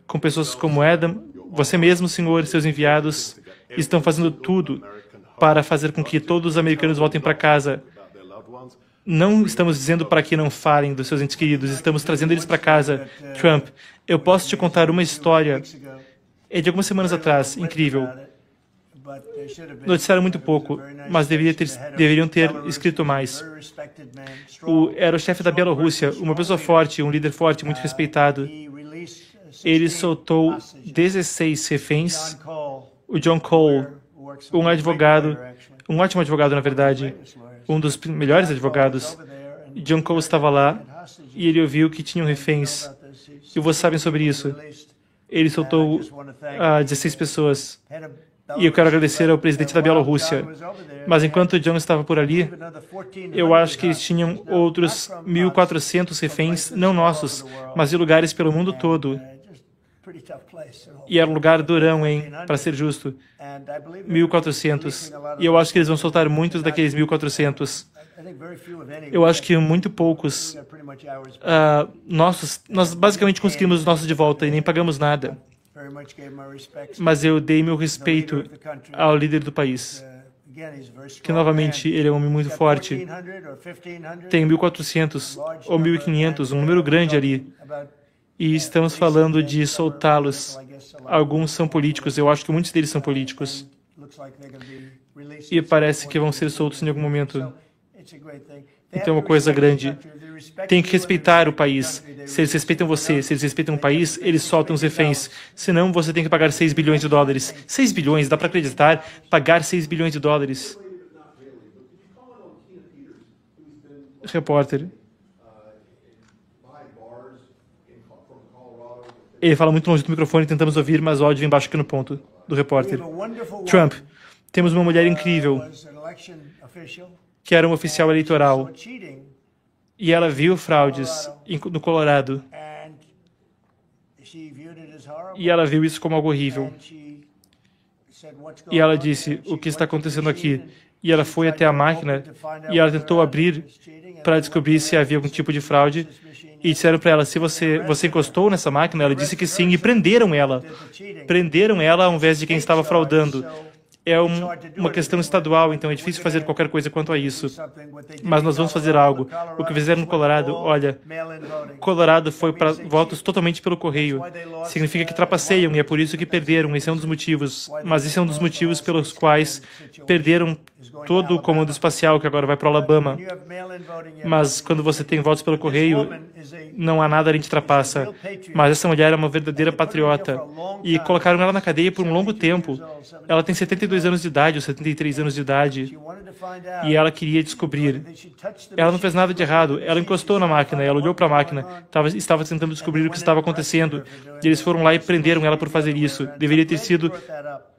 com pessoas como Adam, você mesmo, senhor, e seus enviados, estão fazendo tudo para fazer com que todos os americanos voltem para casa. Não estamos dizendo para que não falem dos seus entes queridos, estamos trazendo eles para casa. Trump, eu posso te contar uma história. É de algumas semanas atrás, incrível. Noticiaram muito pouco, mas deveriam ter escrito mais. Era o chefe da Bielorrússia, uma pessoa forte, um líder forte, muito respeitado. Ele soltou 16 reféns. O John Cole, um advogado, um ótimo advogado, na verdade, um dos melhores advogados. John Cole estava lá e ele ouviu que tinham reféns. E vocês sabem sobre isso. Ele soltou 16 pessoas. E eu quero agradecer ao presidente da Bielorrússia. Mas enquanto o John estava por ali, eu acho que eles tinham outros 1.400 reféns, não nossos, mas de lugares pelo mundo todo. E era um lugar durão, hein, para ser justo. 1.400. E eu acho que eles vão soltar muitos daqueles 1.400. Eu acho que muito poucos nós basicamente conseguimos os nossos de volta e nem pagamos nada. Mas eu dei meu respeito ao líder do país, que novamente ele é um homem muito forte. Tem 1.400 ou 1.500, um número grande ali. E estamos falando de soltá-los. Alguns são políticos, eu acho que muitos deles são políticos. E parece que vão ser soltos em algum momento. Então é uma coisa grande. Tem que respeitar o país. Se eles respeitam você, se eles respeitam o país, eles soltam os reféns. Senão você tem que pagar 6 bilhões de dólares. 6 bilhões, dá para acreditar? Pagar 6 bilhões de dólares. Repórter. Ele fala muito longe do microfone, tentamos ouvir, mas o áudio vem baixo aqui no ponto do repórter. Trump, temos uma mulher incrível, que era uma oficial eleitoral, e ela viu fraudes no Colorado, e ela viu isso como algo horrível. E ela disse, o que está acontecendo aqui? E ela foi até a máquina, e ela tentou abrir para descobrir se havia algum tipo de fraude, e disseram para ela, se você encostou nessa máquina, ela disse que sim, e prenderam ela. Prenderam ela ao invés de quem estava fraudando. É uma questão estadual, então é difícil fazer qualquer coisa quanto a isso. Mas nós vamos fazer algo. O que fizeram no Colorado, olha, Colorado foi para votos totalmente pelo correio. Significa que trapaceiam e é por isso que perderam. Esse é um dos motivos. Mas esse é um dos motivos pelos quais perderam todo o comando espacial que agora vai para o Alabama. Mas quando você tem votos pelo correio, não há nada além de trapaça. Mas essa mulher é uma verdadeira patriota. E colocaram ela na cadeia por um longo tempo. Ela tem 72 anos de idade ou 73 anos de idade. E ela queria descobrir. Ela não fez nada de errado. Ela encostou na máquina, ela olhou para a máquina, estava tentando descobrir o que estava acontecendo. E eles foram lá e prenderam ela por fazer isso. Deveria ter sido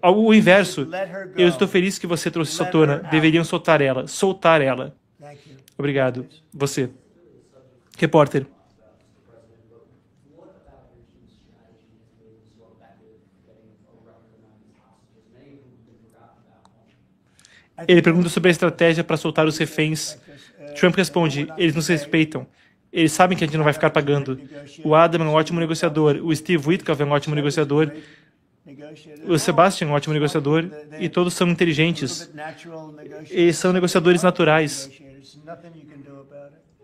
o inverso. Eu estou feliz que você trouxe isso à tona. Deveriam soltar ela. Soltar ela. Obrigado. Você. Repórter. Ele pergunta sobre a estratégia para soltar os reféns. Trump responde, eles nos respeitam. Eles sabem que a gente não vai ficar pagando. O Adam é um ótimo negociador. O Steve Witkoff é um ótimo negociador. O Sebastian é um ótimo negociador. E todos são inteligentes. Eles são negociadores naturais.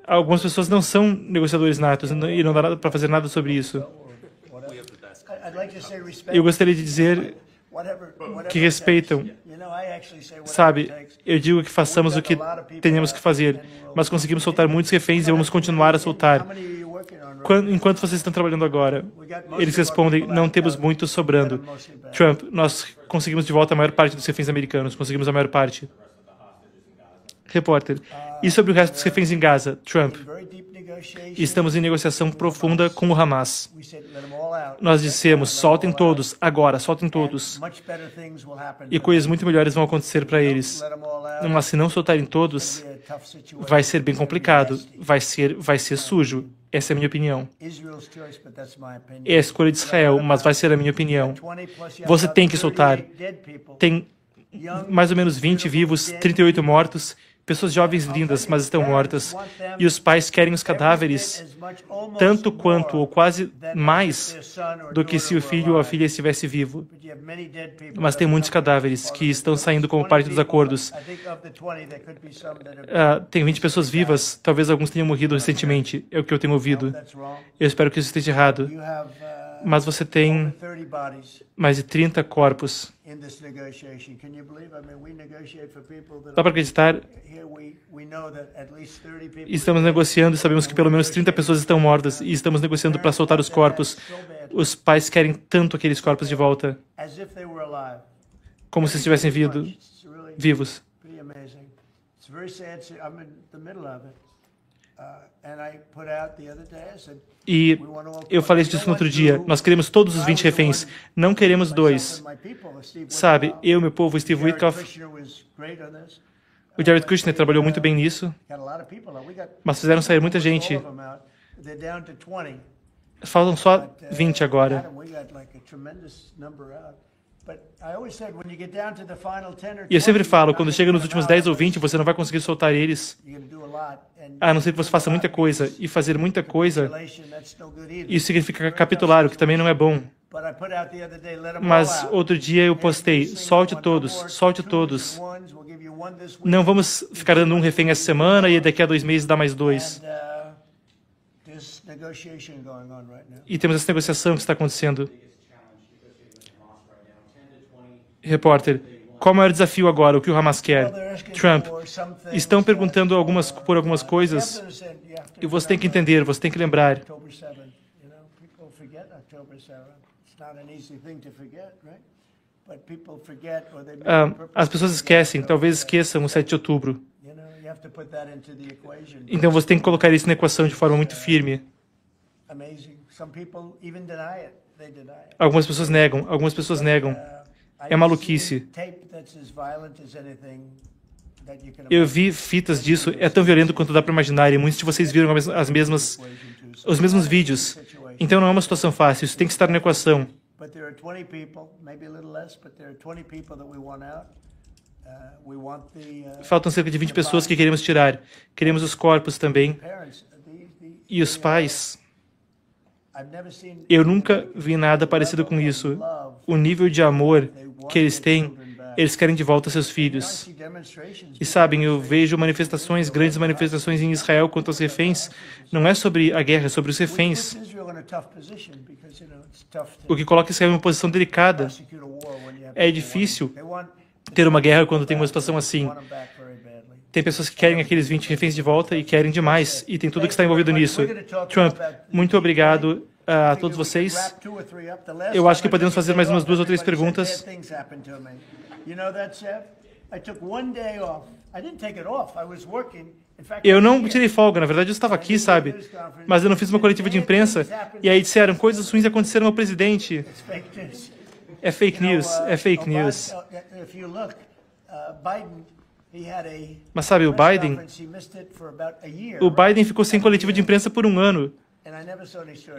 Algumas pessoas não são negociadores natos e não dá para fazer nada sobre isso. Eu gostaria de dizer que respeitam. Sabe, eu digo que façamos o que tenhamos que fazer, mas conseguimos soltar muitos reféns e vamos continuar a soltar. Enquanto vocês estão trabalhando agora? Eles respondem, não temos muitos sobrando. Trump, nós conseguimos de volta a maior parte dos reféns americanos, conseguimos a maior parte. Repórter, e sobre o resto dos reféns em Gaza? Trump, estamos em negociação profunda com o Hamas. Nós dissemos, soltem todos, agora, soltem todos. E coisas muito melhores vão acontecer para eles. Mas se não soltarem todos, vai ser bem complicado, vai ser sujo. Essa é a minha opinião. É a escolha de Israel, mas vai ser a minha opinião. Você tem que soltar. Tem mais ou menos 20 vivos, 38 mortos. Pessoas jovens lindas, mas estão mortas. E os pais querem os cadáveres tanto quanto, ou quase mais, do que se o filho ou a filha estivesse vivo. Mas tem muitos cadáveres que estão saindo como parte dos acordos. Tem 20 pessoas vivas, talvez alguns tenham morrido recentemente, é o que eu tenho ouvido. Eu espero que isso esteja errado. Mas você tem mais de 30 corpos. Dá para acreditar? Estamos negociando e sabemos que pelo menos 30 pessoas estão mortas e estamos negociando para soltar os corpos. Os pais querem tanto aqueles corpos de volta, como se estivessem vivos. E eu falei disso no outro dia. Nós queremos todos os 20 reféns. Não queremos 2. Sabe, eu, meu povo, Steve Witkoff, o Jared Kushner trabalhou muito bem nisso, mas fizeram sair muita gente. Faltam só 20 agora. E eu sempre falo, quando chega nos últimos 10 ou 20, você não vai conseguir soltar eles, a não ser que você faça muita coisa. E fazer muita coisa, isso significa capitular, o que também não é bom. Mas outro dia eu postei, solte todos, solte todos. Não vamos ficar dando um refém essa semana e daqui a 2 meses dá mais 2. E temos essa negociação que está acontecendo. Repórter, qual é o maior desafio agora? O que o Hamas quer? Trump, estão perguntando por algumas coisas e você tem que entender, você tem que lembrar. As pessoas esquecem, talvez esqueçam o 7 de outubro. Então você tem que colocar isso na equação de forma muito firme. Algumas pessoas negam, algumas pessoas negam. É maluquice. Eu vi fitas disso, é tão violento quanto dá para imaginar, e muitos de vocês viram os mesmos vídeos. Então não é uma situação fácil, isso tem que estar na equação. Faltam cerca de 20 pessoas que queremos tirar. Queremos os corpos também. E os pais. Eu nunca vi nada parecido com isso. O nível de amor que eles têm, eles querem de volta seus filhos. E sabem, eu vejo manifestações, grandes manifestações em Israel contra os reféns. Não é sobre a guerra, é sobre os reféns. O que coloca Israel em uma posição delicada. É difícil ter uma guerra quando tem uma situação assim. Tem pessoas que querem aqueles 20 reféns de volta e querem demais. E tem tudo que está envolvido nisso. Trump, muito obrigado a todos vocês. Eu acho que podemos fazer mais umas 2 ou 3 perguntas. Eu não tirei folga, na verdade eu estava aqui, sabe? Mas eu não fiz uma coletiva de imprensa. E aí disseram, coisas ruins aconteceram ao presidente. É fake news, é fake news. Mas sabe, o Biden ficou sem coletiva de imprensa por 1 ano.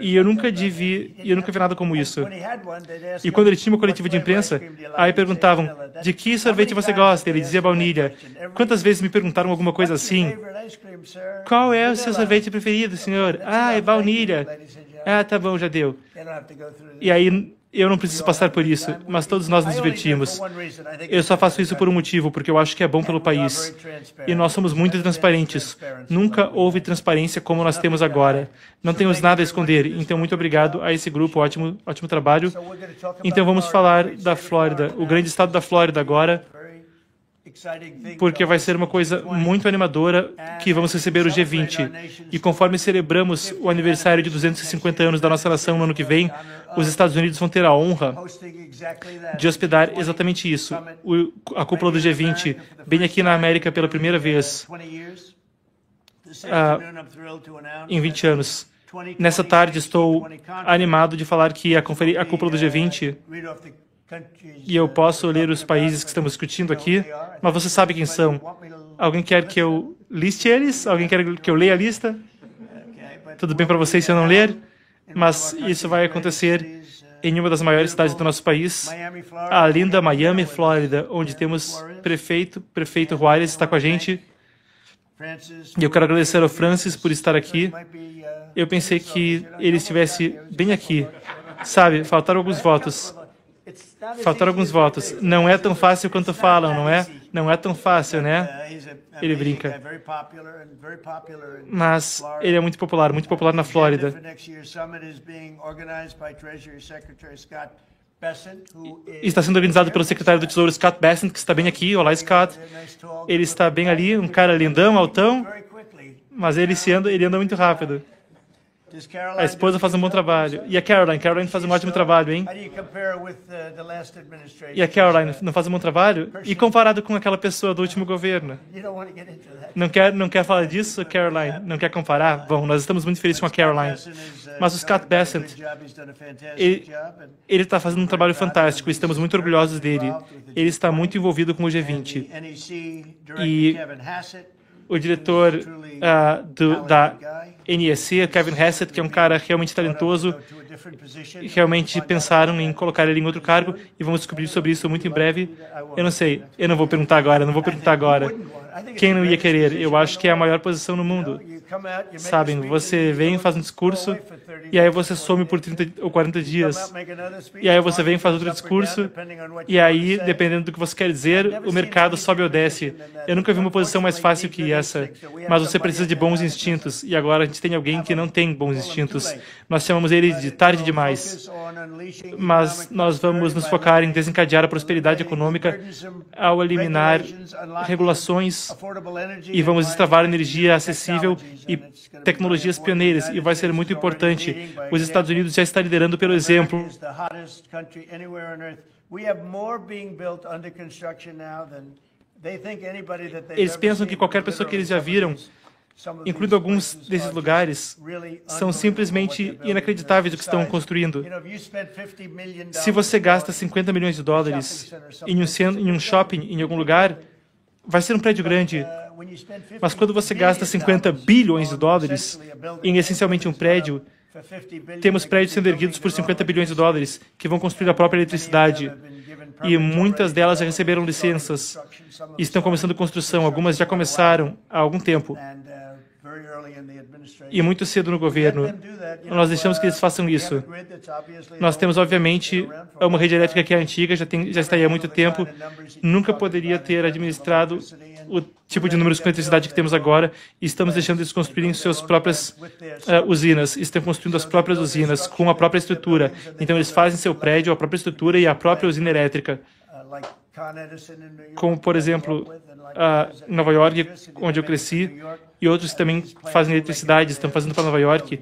E eu nunca vi nada como isso. E quando ele tinha uma coletiva de imprensa, aí perguntavam, de que sorvete você gosta? Ele dizia baunilha. Quantas vezes me perguntaram alguma coisa assim? Qual é o seu sorvete preferido, senhor? Ah, é baunilha. Ah, tá bom, já deu. E aí eu não preciso passar por isso, mas todos nós nos divertimos. Eu só faço isso por um motivo, porque eu acho que é bom pelo país. E nós somos muito transparentes. Nunca houve transparência como nós temos agora. Não temos nada a esconder. Então, muito obrigado a esse grupo. Ótimo trabalho. Então, vamos falar da Flórida, o grande estado da Flórida agora, porque vai ser uma coisa muito animadora que vamos receber o G20. E conforme celebramos o aniversário de 250 anos da nossa nação no ano que vem, os Estados Unidos vão ter a honra de hospedar exatamente isso, a cúpula do G20, bem aqui na América pela primeira vez em 20 anos. Nessa tarde estou animado de falar que a cúpula do G20, e eu posso ler os países que estamos discutindo aqui, mas você sabe quem são. Alguém quer que eu liste eles? Alguém quer que eu leia a lista? Tudo bem para vocês se eu não ler? Mas isso vai acontecer em uma das maiores cidades do nosso país, a linda Miami, Flórida, onde temos prefeito Juárez está com a gente. E eu quero agradecer ao Francis por estar aqui. Eu pensei que ele estivesse bem aqui. Sabe, faltaram alguns votos. Não é tão fácil quanto falam, não é? Não é tão fácil, né? Ele brinca. Mas ele é muito popular na Flórida. Está sendo organizado pelo secretário do Tesouro, Scott Bessent, que está bem aqui. Olá, Scott. Ele está bem ali, um cara lindão, altão, mas ele anda muito rápido. A esposa faz um bom trabalho. E a Caroline faz um ótimo trabalho, hein? E a Caroline não faz um bom trabalho? E comparado com aquela pessoa do último governo? Não quer falar disso, Caroline? Não quer comparar? Bom, nós estamos muito felizes com a Caroline. Mas o Scott Bessent, ele está fazendo um trabalho fantástico. Estamos muito orgulhosos dele. Ele está muito envolvido com o G20. E o diretor da NEC, Kevin Hassett, que é um cara realmente talentoso, realmente pensaram em colocar ele em outro cargo e vamos descobrir sobre isso muito em breve. Eu não sei, eu não vou perguntar agora. Quem não ia querer? Eu acho que é a maior posição no mundo. Sabem, você vem, faz um discurso e aí você some por 30 ou 40 dias. E aí você vem e faz outro discurso e aí, dependendo do que você quer dizer, o mercado sobe ou desce. Eu nunca vi uma posição mais fácil que essa. Mas você precisa de bons instintos e agora a gente tem alguém que não tem bons instintos. Nós chamamos ele de tarde demais. Mas nós vamos nos focar em desencadear a prosperidade econômica ao eliminar regulações e vamos destravar energia acessível e tecnologias pioneiras, e vai ser muito importante. Os Estados Unidos já está liderando pelo exemplo. Eles pensam que qualquer pessoa que eles já viram incluindo alguns desses lugares, são simplesmente inacreditáveis o que estão construindo. Se você gasta 50 milhões de dólares em um shopping, em algum lugar, vai ser um prédio grande. Mas quando você gasta 50 bilhões de dólares em essencialmente um prédio, temos prédios sendo erguidos por 50 bilhões de dólares, que vão construir a própria eletricidade. E muitas delas já receberam licenças e estão começando construção. Algumas já começaram há algum tempo. E muito cedo no governo, nós deixamos que eles façam isso. Nós temos, obviamente, uma rede elétrica que é antiga, já está aí há muito tempo, nunca poderia ter administrado o tipo de números com eletricidade que temos agora, e estamos deixando eles construírem suas próprias usinas. Estão construindo as próprias usinas com a própria estrutura. Então, eles fazem seu prédio, a própria estrutura e a própria usina elétrica. Como, por exemplo, Nova York, onde eu cresci, e outros também fazem eletricidade, estão fazendo para Nova York.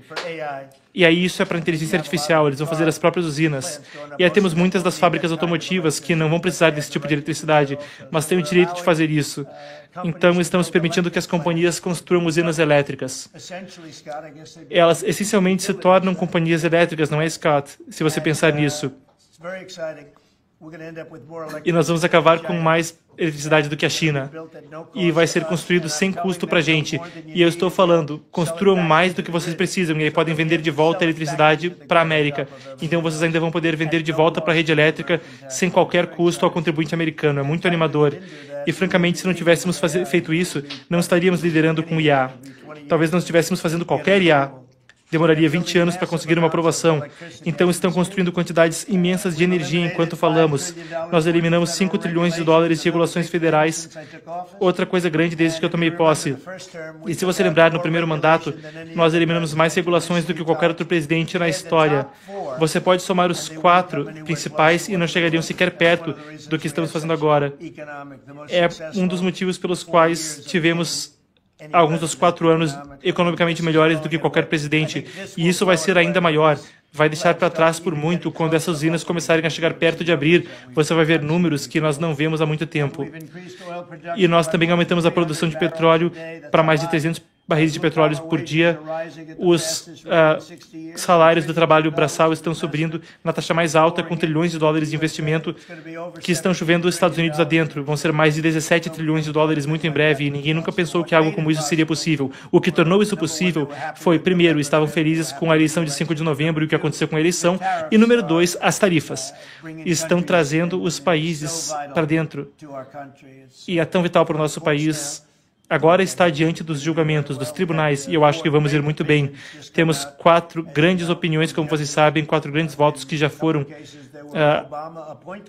E aí isso é para inteligência artificial, eles vão fazer as próprias usinas. E aí temos muitas das fábricas automotivas que não vão precisar desse tipo de eletricidade, mas têm o direito de fazer isso. Então, estamos permitindo que as companhias construam usinas elétricas. Elas essencialmente se tornam companhias elétricas, não é, Scott? Se você pensar nisso. E nós vamos acabar com mais eletricidade do que a China. E vai ser construído sem custo para a gente. E eu estou falando, construam mais do que vocês precisam, e aí podem vender de volta a eletricidade para a América. Então vocês ainda vão poder vender de volta para a rede elétrica sem qualquer custo ao contribuinte americano. É muito animador. E francamente, se não tivéssemos feito isso, não estaríamos liderando com IA. Talvez não estivéssemos fazendo qualquer IA. Demoraria 20 anos para conseguir uma aprovação. Então, estão construindo quantidades imensas de energia enquanto falamos. Nós eliminamos 5 trilhões de dólares de regulações federais. Outra coisa grande desde que eu tomei posse. E se você lembrar, no primeiro mandato, nós eliminamos mais regulações do que qualquer outro presidente na história. Você pode somar os 4 principais e não chegariam sequer perto do que estamos fazendo agora. É um dos motivos pelos quais tivemos alguns dos 4 anos economicamente melhores do que qualquer presidente. E isso vai ser ainda maior. Vai deixar para trás por muito quando essas usinas começarem a chegar perto de abrir. Você vai ver números que nós não vemos há muito tempo. E nós também aumentamos a produção de petróleo para mais de 300 barris de petróleo por dia. Os salários do trabalho braçal estão subindo na taxa mais alta, com trilhões de dólares de investimento que estão chovendo os Estados Unidos adentro. Vão ser mais de 17 trilhões de dólares muito em breve, e ninguém nunca pensou que algo como isso seria possível. O que tornou isso possível foi, primeiro, estavam felizes com a eleição de 5 de novembro e o que aconteceu com a eleição, e número 2, as tarifas. Estão trazendo os países para dentro. E é tão vital para o nosso país. Agora está diante dos julgamentos, dos tribunais, e eu acho que vamos ir muito bem. Temos 4 grandes opiniões, como vocês sabem, 4 grandes votos que já foram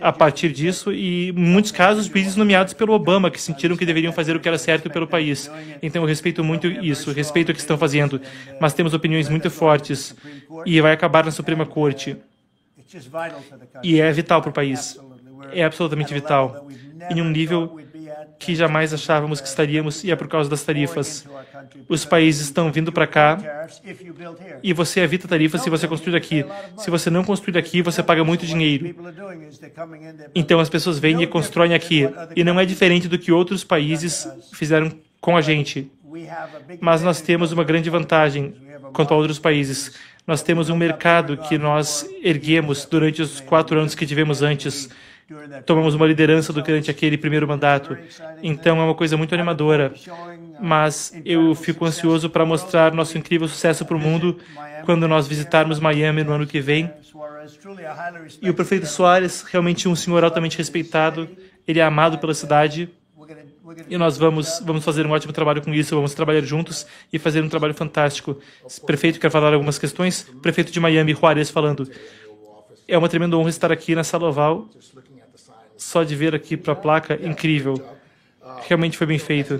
a partir disso, e em muitos casos, juízes nomeados pelo Obama, que sentiram que deveriam fazer o que era certo pelo país. Então, eu respeito muito isso, respeito o que estão fazendo, mas temos opiniões muito fortes, e vai acabar na Suprema Corte. E é vital para o país. É absolutamente vital. Em um nível que jamais achávamos que estaríamos, e é por causa das tarifas. Os países estão vindo para cá e você evita tarifas se você construir aqui. Se você não construir aqui, você paga muito dinheiro. Então as pessoas vêm e constroem aqui. E não é diferente do que outros países fizeram com a gente. Mas nós temos uma grande vantagem quanto a outros países. Nós temos um mercado que nós erguemos durante os 4 anos que tivemos antes. Tomamos uma liderança durante aquele primeiro mandato. Então é uma coisa muito animadora. Mas eu fico ansioso para mostrar nosso incrível sucesso para o mundo quando nós visitarmos Miami no ano que vem. E o prefeito Soares, realmente um senhor altamente respeitado, ele é amado pela cidade. E nós vamos fazer um ótimo trabalho com isso, vamos trabalhar juntos e fazer um trabalho fantástico. Prefeito, quer falar algumas questões? Prefeito de Miami, Juarez, falando. É uma tremenda honra estar aqui na sala oval. Só de ver aqui para a placa, incrível. Realmente foi bem feito.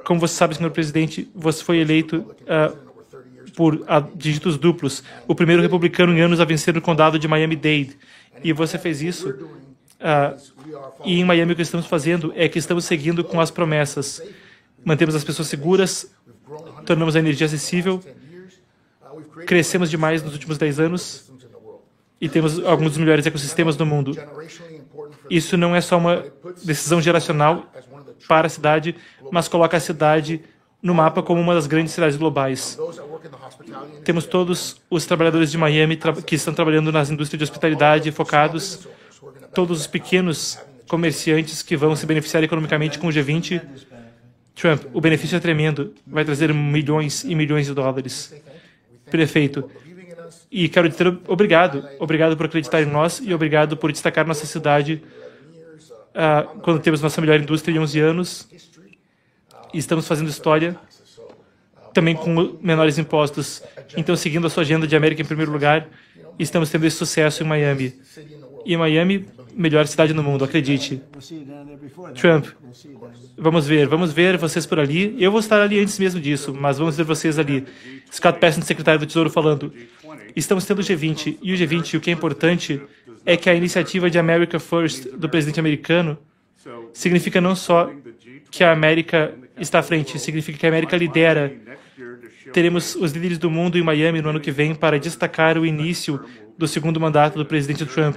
Como você sabe, senhor presidente, você foi eleito por dígitos duplos. O primeiro republicano em anos a vencer no condado de Miami-Dade. E você fez isso. E em Miami o que estamos fazendo é que estamos seguindo com as promessas. Mantemos as pessoas seguras, tornamos a energia acessível, crescemos demais nos últimos 10 anos e temos alguns dos melhores ecossistemas do mundo. Isso não é só uma decisão geracional para a cidade, mas coloca a cidade no mapa como uma das grandes cidades globais. Temos todos os trabalhadores de Miami que estão trabalhando nas indústrias de hospitalidade focados, todos os pequenos comerciantes que vão se beneficiar economicamente com o G20. Trump, o benefício é tremendo, vai trazer milhões e milhões de dólares. Prefeito, e quero dizer obrigado por acreditar em nós e obrigado por destacar nossa cidade quando temos nossa melhor indústria em 11 anos e estamos fazendo história também com menores impostos. Então, seguindo a sua agenda de América em primeiro lugar, estamos tendo esse sucesso em Miami. E Miami, melhor cidade no mundo, acredite. Trump, vamos ver vocês por ali. Eu vou estar ali antes mesmo disso, mas vamos ver vocês ali. Scott Bessent, secretário do Tesouro, falando. Estamos tendo o G20, e o G20, o que é importante é que a iniciativa de America First do presidente americano significa não só que a América está à frente, significa que a América lidera. Teremos os líderes do mundo em Miami no ano que vem para destacar o início do segundo mandato do presidente Trump.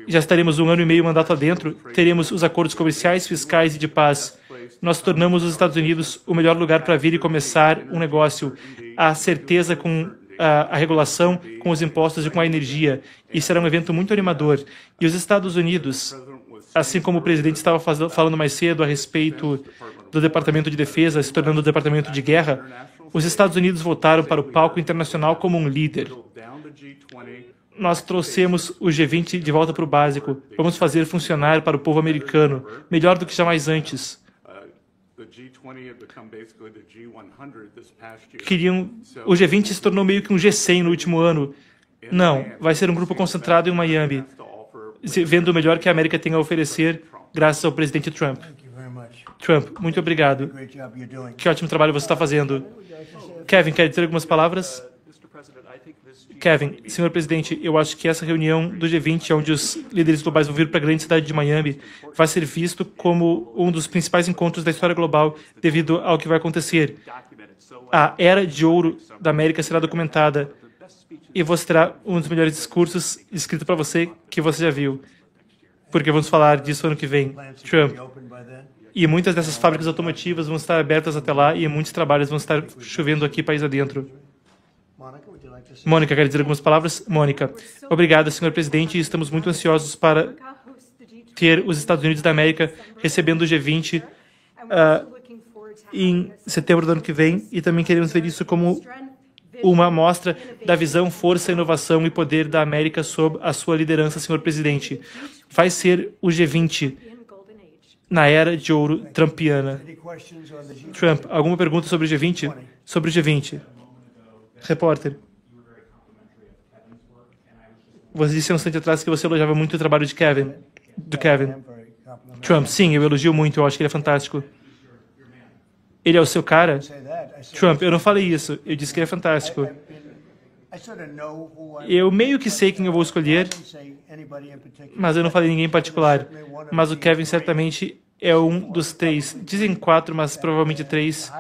Já estaremos 1 ano e meio mandato adentro, teremos os acordos comerciais, fiscais e de paz. Nós tornamos os Estados Unidos o melhor lugar para vir e começar um negócio. A certeza com a regulação, com os impostos e com a energia. E será um evento muito animador. E os Estados Unidos, assim como o presidente estava falando mais cedo a respeito do Departamento de Defesa se tornando o Departamento de Guerra, os Estados Unidos voltaram para o palco internacional como um líder. Nós trouxemos o G20 de volta para o básico. Vamos fazer funcionar para o povo americano, melhor do que jamais antes. O G20 se tornou meio que um G100 no último ano. Não, vai ser um grupo concentrado em Miami, vendo o melhor que a América tem a oferecer graças ao presidente Trump. Trump, muito obrigado. Que ótimo trabalho você está fazendo. Kevin, quer dizer algumas palavras? Kevin, senhor presidente, eu acho que essa reunião do G20, onde os líderes globais vão vir para a grande cidade de Miami, vai ser visto como um dos principais encontros da história global devido ao que vai acontecer. A era de ouro da América será documentada e você terá um dos melhores discursos escrito para você que você já viu. Porque vamos falar disso ano que vem. Trump. E muitas dessas fábricas automotivas vão estar abertas até lá e muitos trabalhos vão estar chovendo aqui país adentro. Mônica, quer dizer algumas palavras? Mônica, obrigada, senhor presidente. Estamos muito ansiosos para ter os Estados Unidos da América recebendo o G20 em setembro do ano que vem e também queremos ver isso como uma amostra da visão, força, inovação e poder da América sob a sua liderança, senhor presidente. Vai ser o G20 na era de ouro trumpiana. Trump, alguma pergunta sobre o G20? Sobre o G20. Repórter. Você disse há um instante atrás que você elogiava muito o trabalho de Kevin. Trump, sim, eu elogio muito, eu acho que ele é fantástico. Ele é o seu cara? Trump, eu não falei isso, eu disse que ele é fantástico. Eu meio que sei quem eu vou escolher, mas eu não falei ninguém em particular. Mas o Kevin certamente é um dos 3. Dizem 4, mas provavelmente 3.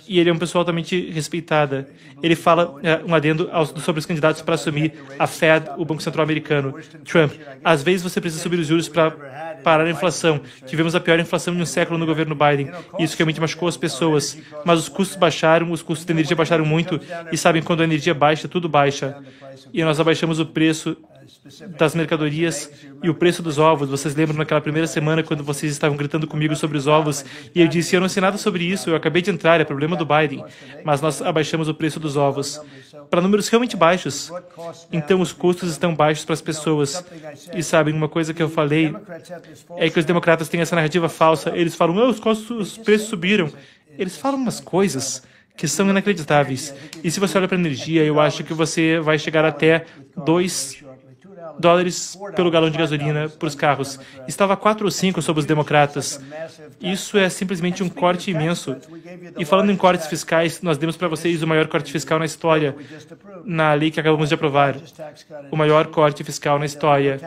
E ele é uma pessoa altamente respeitada. Ele fala um adendo sobre os candidatos para assumir a Fed, o Banco Central Americano. Trump, às vezes você precisa subir os juros para parar a inflação. Tivemos a pior inflação em um século no governo Biden. Isso realmente machucou as pessoas. Mas os custos baixaram, os custos de energia baixaram muito. E sabem, quando a energia baixa, tudo baixa. E nós abaixamos o preço das mercadorias e o preço dos ovos. Vocês lembram naquela primeira semana quando vocês estavam gritando comigo sobre os ovos e eu disse, eu não sei nada sobre isso, eu acabei de entrar, é problema do Biden. Mas nós abaixamos o preço dos ovos para números realmente baixos. Então os custos estão baixos para as pessoas. E sabem, uma coisa que eu falei é que os democratas têm essa narrativa falsa. Eles falam, os preços subiram. Eles falam umas coisas que são inacreditáveis. E se você olha para a energia, eu acho que você vai chegar até $2 pelo galão de gasolina para os carros. Estava 4 ou 5 sobre os democratas. Isso é simplesmente um corte imenso. E falando em cortes fiscais, nós demos para vocês o maior corte fiscal na história, na lei que acabamos de aprovar. O maior corte fiscal na história.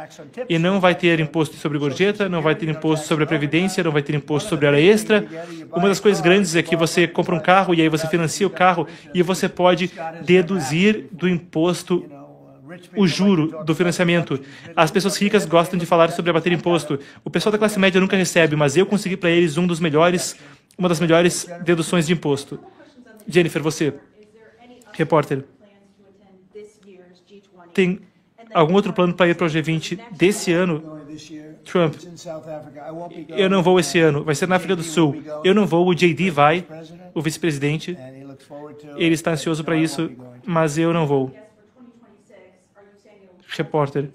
E não vai ter imposto sobre gorjeta, não vai ter imposto sobre a previdência, não vai ter imposto sobre hora extra. Uma das coisas grandes é que você compra um carro e aí você financia o carro e você pode deduzir do imposto o juro do financiamento. As pessoas ricas gostam de falar sobre abater imposto. O pessoal da classe média nunca recebe, mas eu consegui para eles um dos melhores uma das melhores deduções de imposto. Jennifer, você, repórter, tem algum outro plano para ir para o G20 desse ano? Trump, eu não vou esse ano, vai ser na África do Sul. Eu não vou, o JD vai, o vice-presidente. Ele está ansioso para isso, mas eu não vou. Repórter.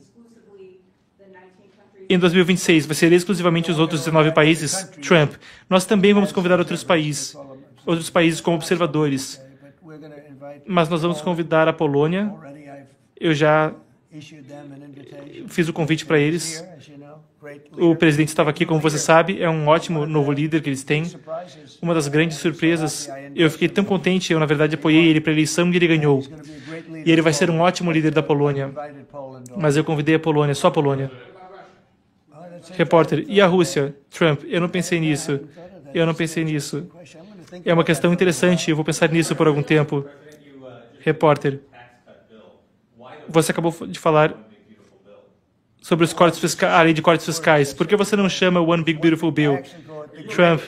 Em 2026, vai ser exclusivamente os outros 19 países? Trump. Nós também vamos convidar outros países como observadores. Mas nós vamos convidar a Polônia. Eu já fiz o convite para eles. O presidente estava aqui, como você sabe, é um ótimo novo líder que eles têm. Uma das grandes surpresas, eu fiquei tão contente, eu na verdade apoiei ele para a eleição e ele ganhou. E ele vai ser um ótimo líder da Polônia. Mas eu convidei a Polônia, só a Polônia. Repórter, e a Rússia? Trump, eu não pensei nisso. Eu não pensei nisso. É uma questão interessante, eu vou pensar nisso por algum tempo. Repórter, você acabou de falar sobre os cortes fiscais, a lei de cortes fiscais. Por que você não chama One Big Beautiful Bill? Trump,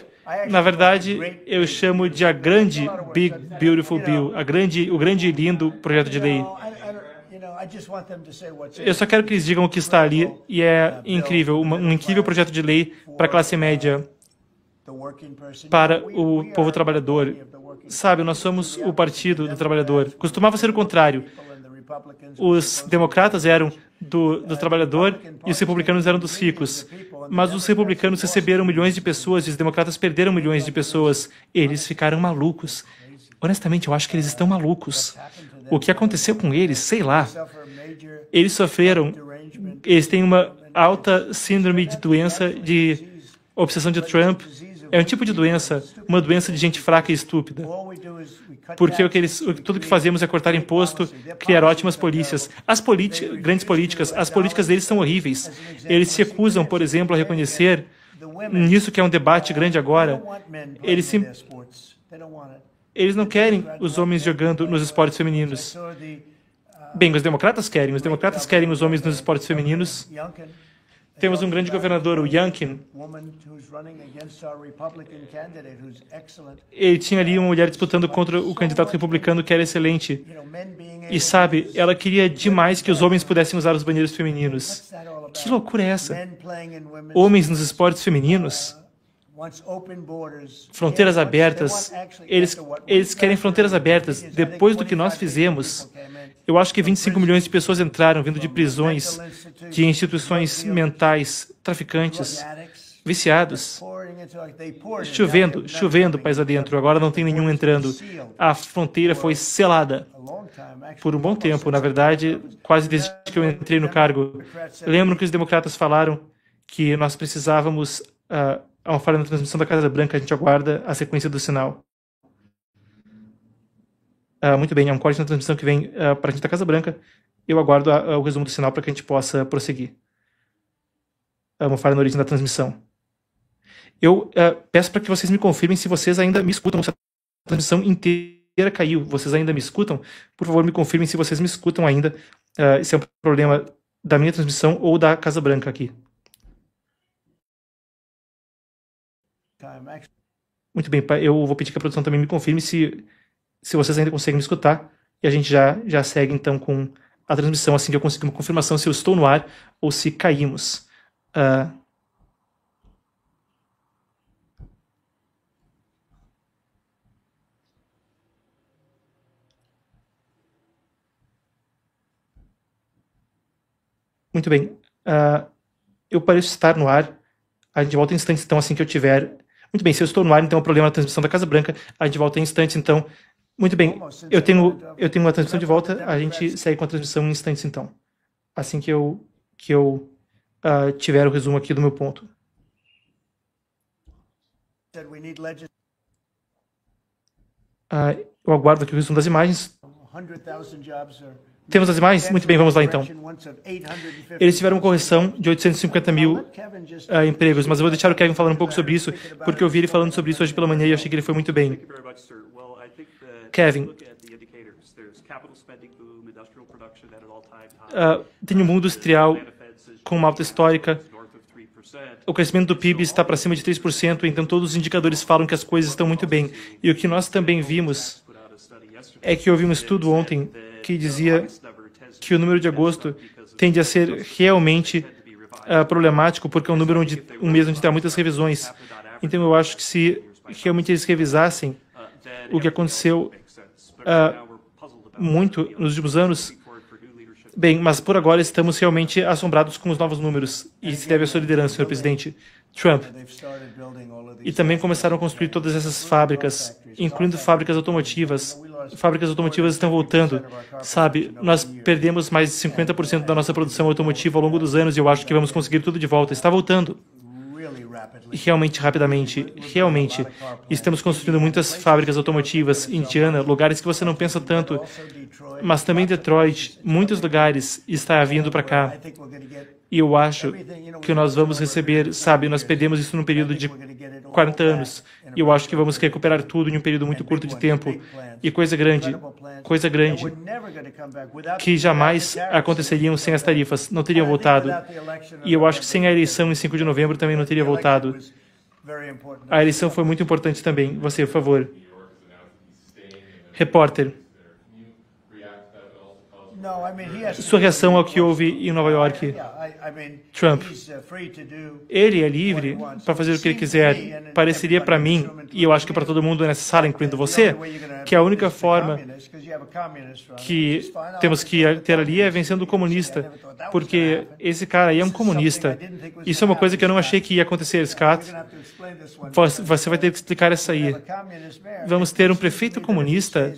na verdade, eu chamo de a grande Big Beautiful Bill, o grande e lindo projeto de lei. Eu só quero que eles digam o que está ali, e é incrível, um incrível projeto de lei para a classe média, para o povo trabalhador. Sabe, nós somos o partido do trabalhador. Costumava ser o contrário. Os democratas eram do trabalhador e os republicanos eram dos ricos. Mas os republicanos receberam milhões de pessoas e os democratas perderam milhões de pessoas. Eles ficaram malucos. Honestamente, eu acho que eles estão malucos. O que aconteceu com eles, sei lá. Eles sofreram, eles têm uma alta síndrome de doença de obsessão de Trump. É um tipo de doença, uma doença de gente fraca e estúpida. Porque tudo que fazemos é cortar imposto, criar ótimas polícias. Grandes políticas, as políticas deles são horríveis. Eles se recusam, por exemplo, a reconhecer, nisso que é um debate grande agora, eles não querem os homens jogando nos esportes femininos. Bem, os democratas querem os homens nos esportes femininos. Temos um grande governador, o Youngkin. Ele tinha ali uma mulher disputando contra o candidato republicano, que era excelente. E sabe, ela queria demais que os homens pudessem usar os banheiros femininos. Que loucura é essa? Homens nos esportes femininos? Fronteiras abertas. Eles querem fronteiras abertas. Depois do que nós fizemos, eu acho que 25 milhões de pessoas entraram vindo de prisões, de instituições mentais, traficantes, viciados. Chovendo país adentro. Agora não tem nenhum entrando. A fronteira foi selada por um bom tempo. Na verdade, quase desde que eu entrei no cargo. Lembro que os democratas falaram que nós precisávamos... Há uma falha na transmissão da Casa Branca, a gente aguarda a sequência do sinal. Muito bem, é um corte na transmissão que vem para a gente da Casa Branca. Eu aguardo o resumo do sinal para que a gente possa prosseguir. Uma falha na origem da transmissão. Eu peço para que vocês me confirmem se vocês ainda me escutam. Se a transmissão inteira caiu, vocês ainda me escutam? Por favor, me confirmem se vocês me escutam ainda. Se é um problema da minha transmissão ou da Casa Branca aqui. Muito bem, eu vou pedir que a produção também me confirme se vocês ainda conseguem me escutar. E a gente já segue, então, com a transmissão, assim que eu conseguir uma confirmação se eu estou no ar ou se caímos. Muito bem. Eu pareço estar no ar. A gente volta em instantes, então, assim que eu tiver... Muito bem, se eu estou no ar, então é um problema na transmissão da Casa Branca. A gente volta em instantes, então. Muito bem, eu tenho uma transmissão de volta. A gente segue com a transmissão em instantes, então. Assim que eu tiver o resumo aqui do meu ponto. Eu aguardo aqui o resumo das imagens. Temos as imagens? Muito bem, vamos lá então. Eles tiveram uma correção de 850 mil empregos, mas eu vou deixar o Kevin falando um pouco sobre isso, porque eu vi ele falando sobre isso hoje pela manhã e achei que ele foi muito bem. Kevin, tem um mundo industrial com uma alta histórica, o crescimento do PIB está para cima de 3%, então todos os indicadores falam que as coisas estão muito bem. E o que nós também vimos é que houve um estudo ontem que dizia que o número de agosto tende a ser realmente problemático, porque é um número um mês onde tem muitas revisões. Então eu acho que se realmente eles revisassem o que aconteceu muito nos últimos anos, bem, mas por agora estamos realmente assombrados com os novos números, e se deve à sua liderança, senhor presidente Trump. E também começaram a construir todas essas fábricas, incluindo fábricas automotivas. Fábricas automotivas estão voltando, sabe? Nós perdemos mais de 50% da nossa produção automotiva ao longo dos anos e eu acho que vamos conseguir tudo de volta. Está voltando. Realmente rapidamente, realmente. Estamos construindo muitas fábricas automotivas em Indiana, lugares que você não pensa tanto, mas também Detroit, muitos lugares está vindo para cá. E eu acho que nós vamos receber, sabe, nós perdemos isso num período de 40 anos. E eu acho que vamos recuperar tudo em um período muito curto de tempo. E coisa grande, que jamais aconteceriam sem as tarifas, não teriam voltado. E eu acho que sem a eleição em 5 de novembro também não teria voltado. A eleição foi muito importante também. Você, por favor. Repórter. Sua reação ao que houve em Nova York? Trump. Ele é livre para fazer o que ele quiser. Pareceria para mim, e eu acho que para todo mundo nessa sala, incluindo você, que a única forma que temos que ter ali é vencendo o comunista, porque esse cara aí é um comunista. Isso é uma coisa que eu não achei que ia acontecer, Scott. Você vai ter que explicar isso aí. Vamos ter um prefeito comunista.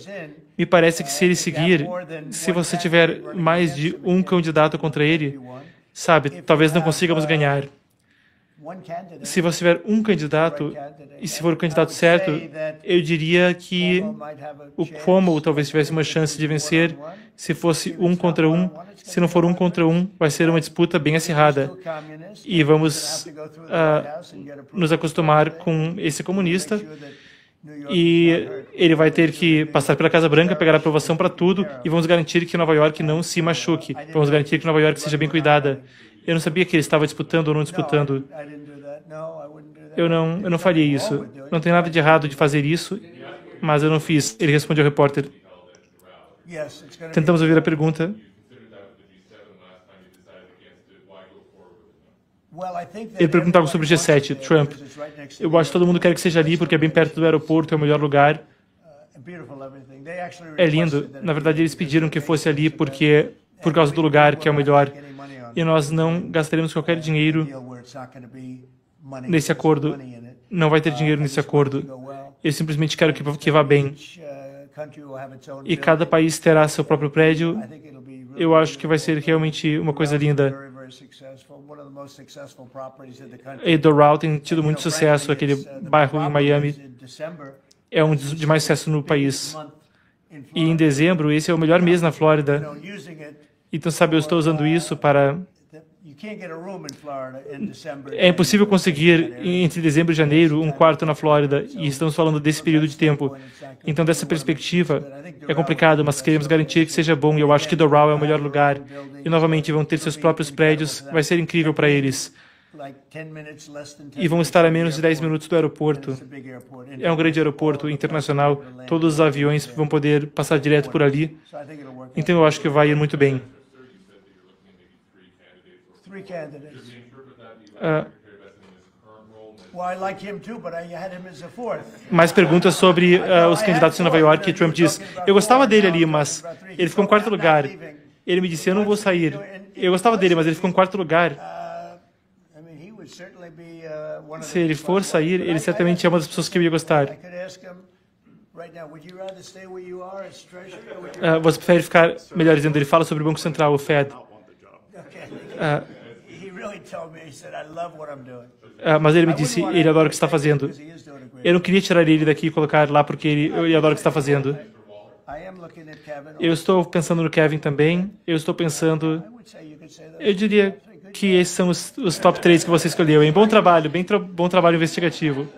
Me parece que se ele seguir, se você tiver mais de um candidato contra ele, sabe, talvez não consigamos ganhar. Se você tiver um candidato, e se for o candidato certo, eu diria que o Cuomo talvez tivesse uma chance de vencer se fosse 1 contra 1. Se não for 1 contra 1, vai ser uma disputa bem acirrada. E vamos nos acostumar com esse comunista. E ele vai ter que passar pela Casa Branca, pegar a aprovação para tudo, e vamos garantir que Nova York não se machuque. Vamos garantir que Nova York seja bem cuidada. Eu não sabia que ele estava disputando ou não disputando. Eu não faria isso. Não tem nada de errado de fazer isso, mas eu não fiz. Ele respondeu ao repórter. Tentamos ouvir a pergunta. Ele perguntava sobre o G7, Trump. Eu acho que todo mundo quer que seja ali porque é bem perto do aeroporto, é o melhor lugar. É lindo. Na verdade, eles pediram que fosse ali porque por causa do lugar, que é o melhor. E nós não gastaremos qualquer dinheiro nesse acordo. Não vai ter dinheiro nesse acordo. Eu simplesmente quero que vá bem. E cada país terá seu próprio prédio. Eu acho que vai ser realmente uma coisa linda. E Doral tem tido muito sucesso, aquele bairro em Miami é um dos de mais sucesso no país. E em dezembro, esse é o melhor mês na Flórida. Então, sabe, eu estou usando isso para... É impossível conseguir, entre dezembro e janeiro, um quarto na Flórida, e estamos falando desse período de tempo. Então, dessa perspectiva, é complicado, mas queremos garantir que seja bom, e eu acho que Doral é o melhor lugar. E, novamente, vão ter seus próprios prédios, vai ser incrível para eles. E vão estar a menos de 10 minutos do aeroporto. É um grande aeroporto internacional, todos os aviões vão poder passar direto por ali. Então, eu acho que vai ir muito bem. Mais perguntas sobre os candidatos em Nova York. Trump diz, eu gostava dele ali, mas ele ficou em quarto lugar. Ele me disse, eu não vou sair. Eu gostava dele, mas ele ficou em quarto lugar. Se ele for sair, ele certamente é uma das pessoas que eu ia gostar. Você prefere ficar, melhor dizendo, ele fala sobre o Banco Central, o Fed. Mas ele me disse, ele adora o que está fazendo. Eu não queria tirar ele daqui e colocar lá porque ele adora o que está fazendo. Eu estou pensando no Kevin também. Eu estou pensando... Eu diria que esses são os top 3 que você escolheu. Hein? Bom trabalho, bom trabalho investigativo.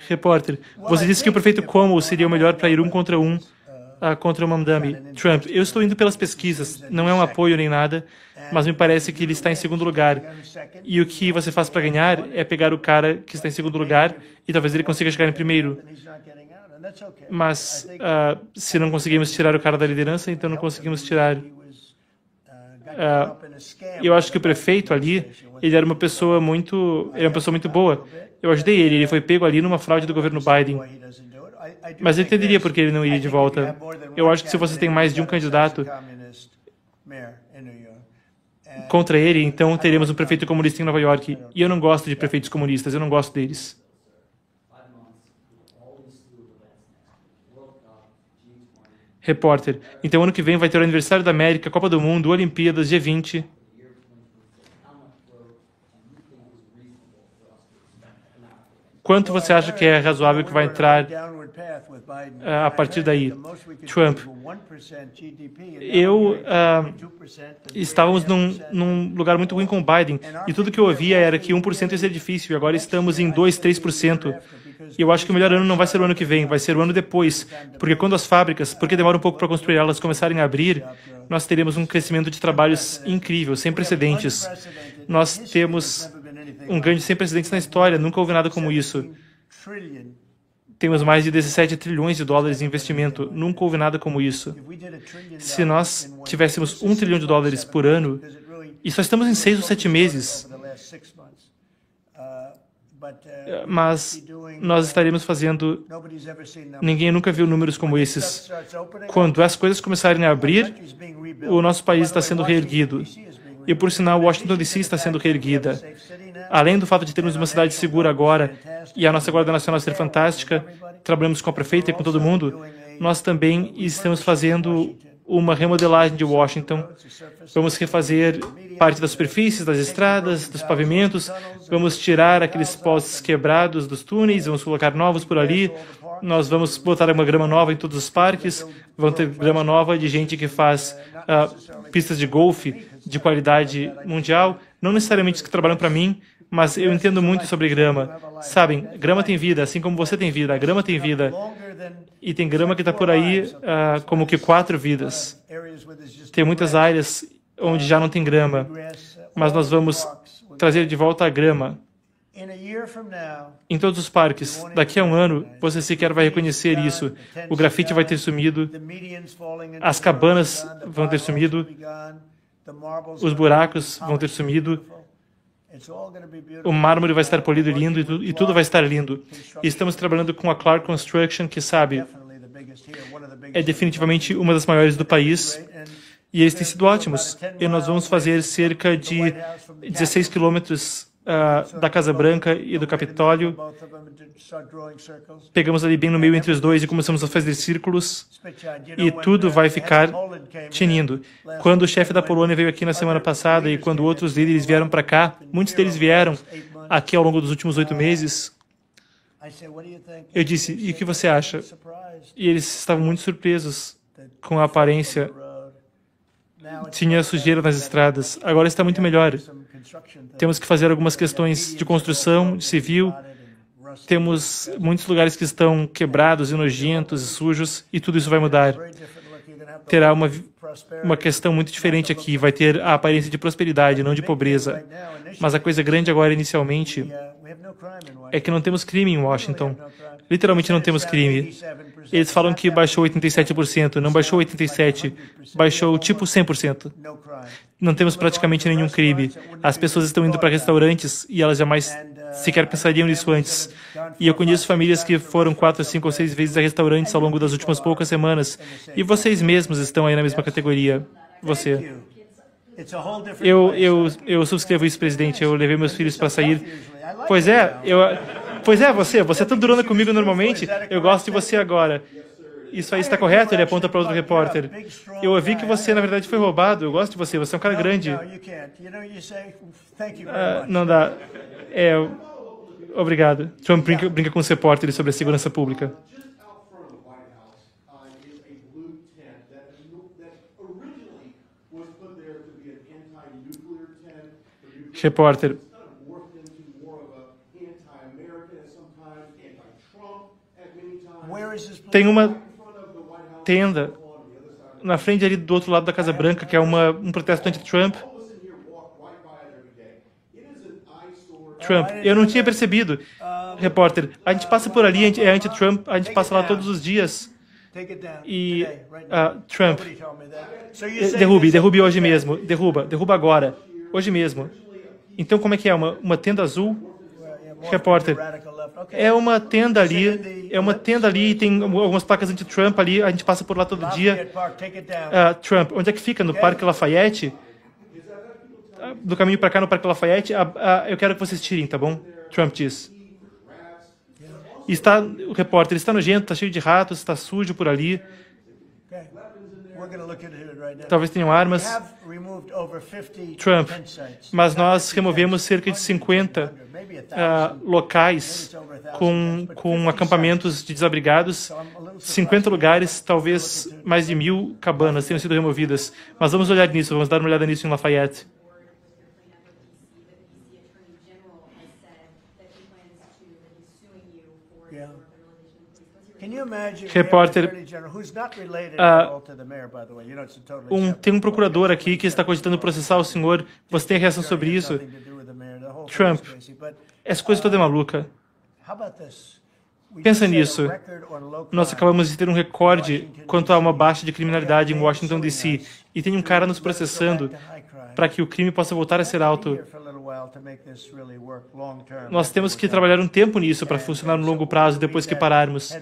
Repórter, você disse que o prefeito Cuomo seria o melhor para ir 1 contra 1 contra o Mamdani. Trump, eu estou indo pelas pesquisas, não é um apoio nem nada, mas me parece que ele está em segundo lugar. E o que você faz para ganhar é pegar o cara que está em segundo lugar e talvez ele consiga chegar em primeiro. Mas se não conseguimos tirar o cara da liderança, então não conseguimos tirar. Eu acho que o prefeito ali, ele era uma pessoa muito boa. Eu ajudei ele foi pego ali numa fraude do governo Biden. Mas eu entenderia por que ele não iria de volta. Eu acho que se você tem mais de um candidato contra ele, então teremos um prefeito comunista em Nova York. E eu não gosto de prefeitos comunistas, eu não gosto deles. Repórter. Então, ano que vem vai ter o aniversário da América, Copa do Mundo, Olimpíadas, G20. Quanto você acha que é razoável que vai entrar a partir daí? Trump. Estávamos num lugar muito ruim com o Biden, e tudo que eu ouvia era que 1% ia ser difícil, e agora estamos em 2, 3%. E eu acho que o melhor ano não vai ser o ano que vem, vai ser o ano depois. Porque quando as fábricas, porque demora um pouco para construir elas, começarem a abrir, nós teremos um crescimento de trabalhos incrível, sem precedentes. Nós temos um ganho sem precedentes na história, nunca houve nada como isso. Temos mais de 17 trilhões de dólares em investimento, nunca houve nada como isso. Se nós tivéssemos 1 trilhão de dólares por ano, e só estamos em 6 ou 7 meses, mas nós estaremos fazendo... Ninguém nunca viu números como esses. Quando as coisas começarem a abrir, o nosso país está sendo reerguido. E, por sinal, Washington DC está sendo reerguida. Além do fato de termos uma cidade segura agora e a nossa Guarda Nacional ser fantástica, trabalhamos com a prefeita e com todo mundo, nós também estamos fazendo uma remodelagem de Washington. Vamos refazer parte das superfícies, das estradas, dos pavimentos, vamos tirar aqueles postes quebrados dos túneis, vamos colocar novos por ali, nós vamos botar uma grama nova em todos os parques, vão ter grama nova de gente que faz pistas de golfe de qualidade mundial, não necessariamente os que trabalham para mim, mas eu entendo muito sobre grama. Sabem, grama tem vida, assim como você tem vida, a grama tem vida. E tem grama que está por aí como que 4 vidas. Tem muitas áreas onde já não tem grama, mas nós vamos trazer de volta a grama. Em todos os parques, daqui a um ano, você sequer vai reconhecer isso. O grafite vai ter sumido, as cabanas vão ter sumido, os buracos vão ter sumido, o mármore vai estar polido e lindo e tudo vai estar lindo. E estamos trabalhando com a Clark Construction, que sabe, é definitivamente uma das maiores do país. E eles têm sido ótimos. E nós vamos fazer cerca de 16 quilômetros da Casa Branca e do Capitólio. Pegamos ali bem no meio entre os dois e começamos a fazer círculos. E tudo vai ficar tinindo. Quando o chefe da Polônia veio aqui na semana passada e quando outros líderes vieram para cá, muitos deles vieram aqui ao longo dos últimos 8 meses, eu disse, e o que você acha? E eles estavam muito surpresos com a aparência. Tinha sujeira nas estradas. Agora está muito melhor. Temos que fazer algumas questões de construção, de civil. Temos muitos lugares que estão quebrados e nojentos e sujos, e tudo isso vai mudar. Terá uma questão muito diferente aqui. Vai ter a aparência de prosperidade, não de pobreza. Mas a coisa grande agora, inicialmente, é que não temos crime em Washington. Literalmente não temos crime. Eles falam que baixou 87%, não baixou 87%, baixou tipo 100%. Não temos praticamente nenhum crime. As pessoas estão indo para restaurantes e elas jamais sequer pensariam nisso antes. E eu conheço famílias que foram 4, 5 ou 6 vezes a restaurantes ao longo das últimas poucas semanas. E vocês mesmos estão aí na mesma categoria. Você. Eu subscrevo isso, presidente. Eu levei meus filhos para sair. Pois é, você é tão durona comigo normalmente, eu gosto de você agora. Isso aí está correto? Ele aponta para outro repórter. Eu ouvi que você, na verdade, foi roubado. Eu gosto de você, você é um cara grande. Não dá. Obrigado. Trump brinca com os repórteres sobre a segurança pública. Repórter. tenda na frente ali do outro lado da Casa Branca, que é um protesto anti-Trump. Trump, eu não tinha percebido. Repórter, a gente passa por ali, é anti-Trump, a gente passa lá todos os dias. E Trump, derrube hoje mesmo, derruba agora, hoje mesmo. Então como é que é? Uma tenda azul? Repórter, é uma tenda ali e tem algumas placas anti-Trump ali, a gente passa por lá todo dia. Trump, onde é que fica? No Parque Lafayette? Do caminho para cá no Parque Lafayette? Eu quero que vocês tirem, tá bom? Trump diz. O repórter, está nojento, está cheio de ratos, está sujo por ali. Talvez tenham armas. Trump, mas nós removemos cerca de 50 locais com acampamentos de desabrigados. 50 lugares, talvez mais de 1000 cabanas tenham sido removidas. Mas vamos olhar nisso, vamos dar uma olhada nisso em Lafayette. Repórter, tem um procurador aqui que está cogitando processar o senhor. Você tem reação sobre isso? Trump, essa coisa toda é maluca. Pensa nisso. Nós acabamos de ter um recorde quanto a uma baixa de criminalidade em Washington, D.C. E tem um cara nos processando para que o crime possa voltar a ser alto. Nós temos que trabalhar um tempo nisso para funcionar no longo prazo depois que pararmos.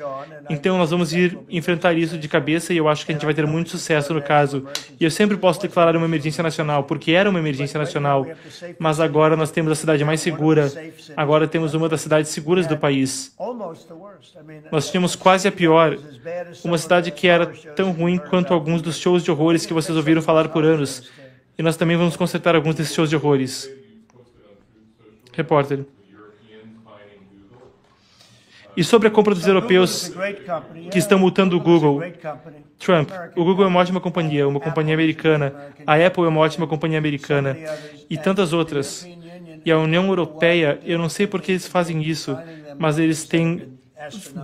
Então nós vamos ir enfrentar isso de cabeça e eu acho que a gente vai ter muito sucesso no caso. E eu sempre posso declarar uma emergência nacional, porque era uma emergência nacional. Mas agora nós temos a cidade mais segura. Agora temos uma das cidades seguras do país. Nós tínhamos quase a pior. Uma cidade que era tão ruim quanto alguns dos shows de horrores que vocês ouviram falar por anos. E nós também vamos consertar alguns desses shows de horrores. Repórter. E sobre a compra dos europeus que estão multando o Google? Trump, o Google é uma ótima companhia americana. A Apple é uma ótima companhia americana. E tantas outras. E a União Europeia, eu não sei por que eles fazem isso, mas eles têm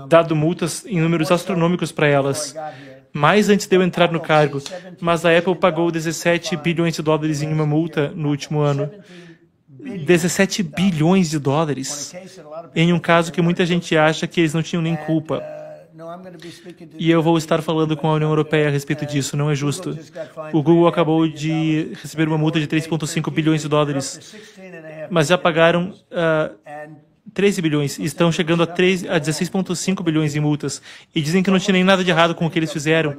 dado multas em números astronômicos para elas. Mais antes de eu entrar no cargo. Mas a Apple pagou 17 bilhões de dólares em uma multa no último ano. 17 bilhões de dólares em um caso que muita gente acha que eles não tinham nem culpa. E eu vou estar falando com a União Europeia a respeito disso, não é justo. O Google acabou de receber uma multa de 3,5 bilhões de dólares, mas já pagaram 13 bilhões e estão chegando a 16,5 bilhões em multas. E dizem que não tinha nem nada de errado com o que eles fizeram.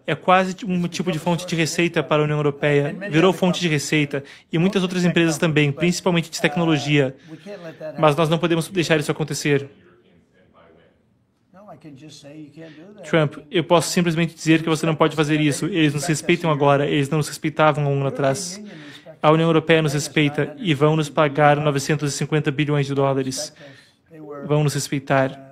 É quase um tipo de fonte de receita para a União Europeia. Virou fonte de receita. E muitas outras empresas também, principalmente de tecnologia. Mas nós não podemos deixar isso acontecer. Trump, eu posso simplesmente dizer que você não pode fazer isso. Eles nos respeitam agora. Eles não nos respeitavam há um ano atrás. A União Europeia nos respeita e vão nos pagar 950 bilhões de dólares. Vão nos respeitar.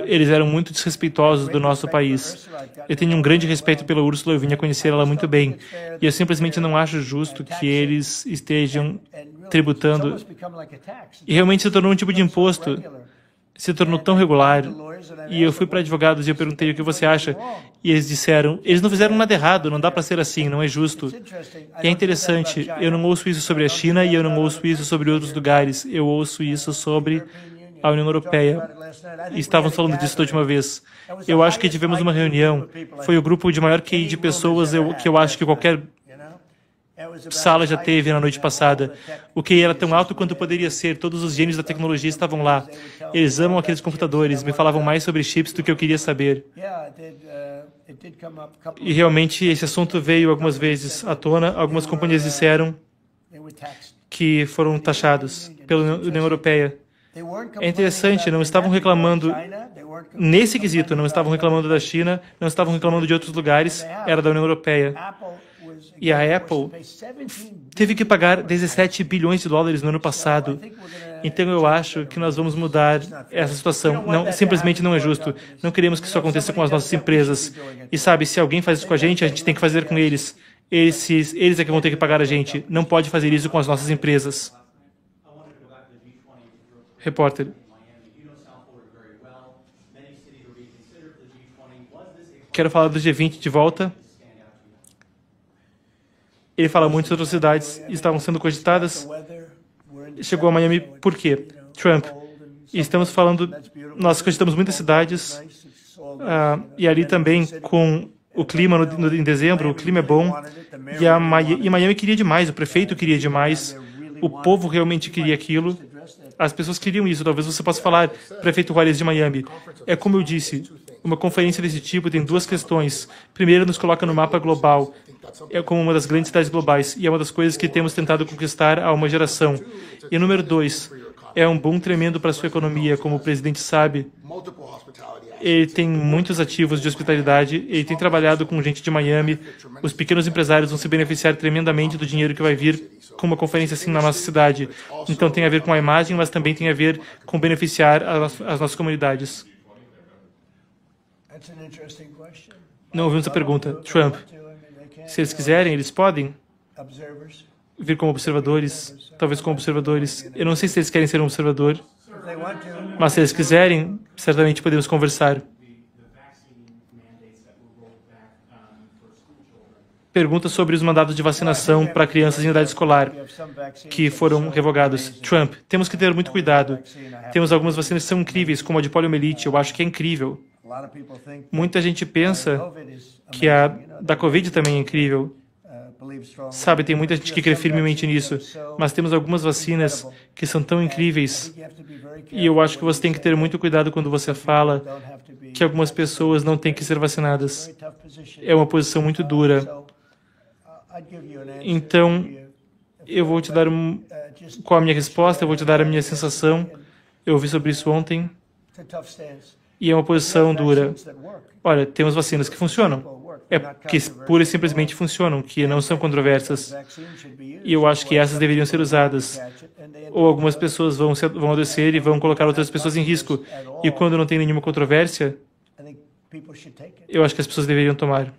Eles eram muito desrespeitosos do nosso país. Eu tenho um grande respeito pela Ursula, eu vim a conhecer ela muito bem. E eu simplesmente não acho justo que eles estejam tributando. E realmente se tornou um tipo de imposto. Se tornou tão regular. E eu fui para advogados e eu perguntei o que você acha. E eles disseram, eles não fizeram nada errado, não dá para ser assim, não é justo. E é interessante, eu não ouço isso sobre a China e eu não ouço isso sobre outros lugares. Eu ouço isso sobre a União Europeia. E estávamos falando disso da última vez. Eu acho que tivemos uma reunião. Foi o grupo de maior QI de pessoas que eu acho que qualquer sala já teve na noite passada. O QI era tão alto quanto poderia ser. Todos os gênios da tecnologia estavam lá. Eles amam aqueles computadores. Me falavam mais sobre chips do que eu queria saber. E realmente esse assunto veio algumas vezes à tona. Algumas companhias disseram que foram taxados pela União Europeia. É interessante, não estavam reclamando nesse quesito, não estavam reclamando da China, não estavam reclamando de outros lugares, era da União Europeia. E a Apple teve que pagar 17 bilhões de dólares no ano passado. Então eu acho que nós vamos mudar essa situação. Não, simplesmente não é justo. Não queremos que isso aconteça com as nossas empresas. E sabe, se alguém faz isso com a gente tem que fazer com eles. Eles é que vão ter que pagar a gente. Não pode fazer isso com as nossas empresas. Repórter. Quero falar do G20 de volta. Ele fala muitas outras cidades estavam sendo cogitadas. Chegou a Miami por quê? Trump. E estamos falando, nós cogitamos muitas cidades, e ali também com o clima em dezembro, o clima é bom, e Miami queria demais, o prefeito queria demais, o povo realmente queria aquilo, as pessoas queriam isso. Talvez você possa falar, prefeito Juárez de Miami. É como eu disse, uma conferência desse tipo tem duas questões. Primeiro, nos coloca no mapa global, é como uma das grandes cidades globais, e é uma das coisas que temos tentado conquistar há uma geração. E número 2, é um boom tremendo para a sua economia, como o presidente sabe. Ele tem muitos ativos de hospitalidade, ele tem trabalhado com gente de Miami, os pequenos empresários vão se beneficiar tremendamente do dinheiro que vai vir com uma conferência assim na nossa cidade. Então tem a ver com a imagem, mas também tem a ver com beneficiar as nossas comunidades. Não ouvimos a pergunta. Trump, se eles quiserem, eles podem vir como observadores, talvez como observadores. Eu não sei se eles querem ser um observador, mas se eles quiserem, certamente podemos conversar. Pergunta sobre os mandatos de vacinação para crianças em idade escolar que foram revogados. Trump, temos que ter muito cuidado. Temos algumas vacinas que são incríveis, como a de poliomielite. Eu acho que é incrível. Muita gente pensa que a da Covid também é incrível. Sabe, tem muita gente que crê firmemente nisso, mas temos algumas vacinas que são tão incríveis, e eu acho que você tem que ter muito cuidado quando você fala que algumas pessoas não têm que ser vacinadas. É uma posição muito dura. Então, eu vou te dar qual a minha resposta, eu vou te dar a minha sensação. Eu ouvi sobre isso ontem, e é uma posição dura. Olha, temos vacinas que funcionam. Que pura e simplesmente funcionam, que não são controversas. E eu acho que essas deveriam ser usadas. Ou algumas pessoas vão adoecer e vão colocar outras pessoas em risco. E quando não tem nenhuma controvérsia, eu acho que as pessoas deveriam tomar.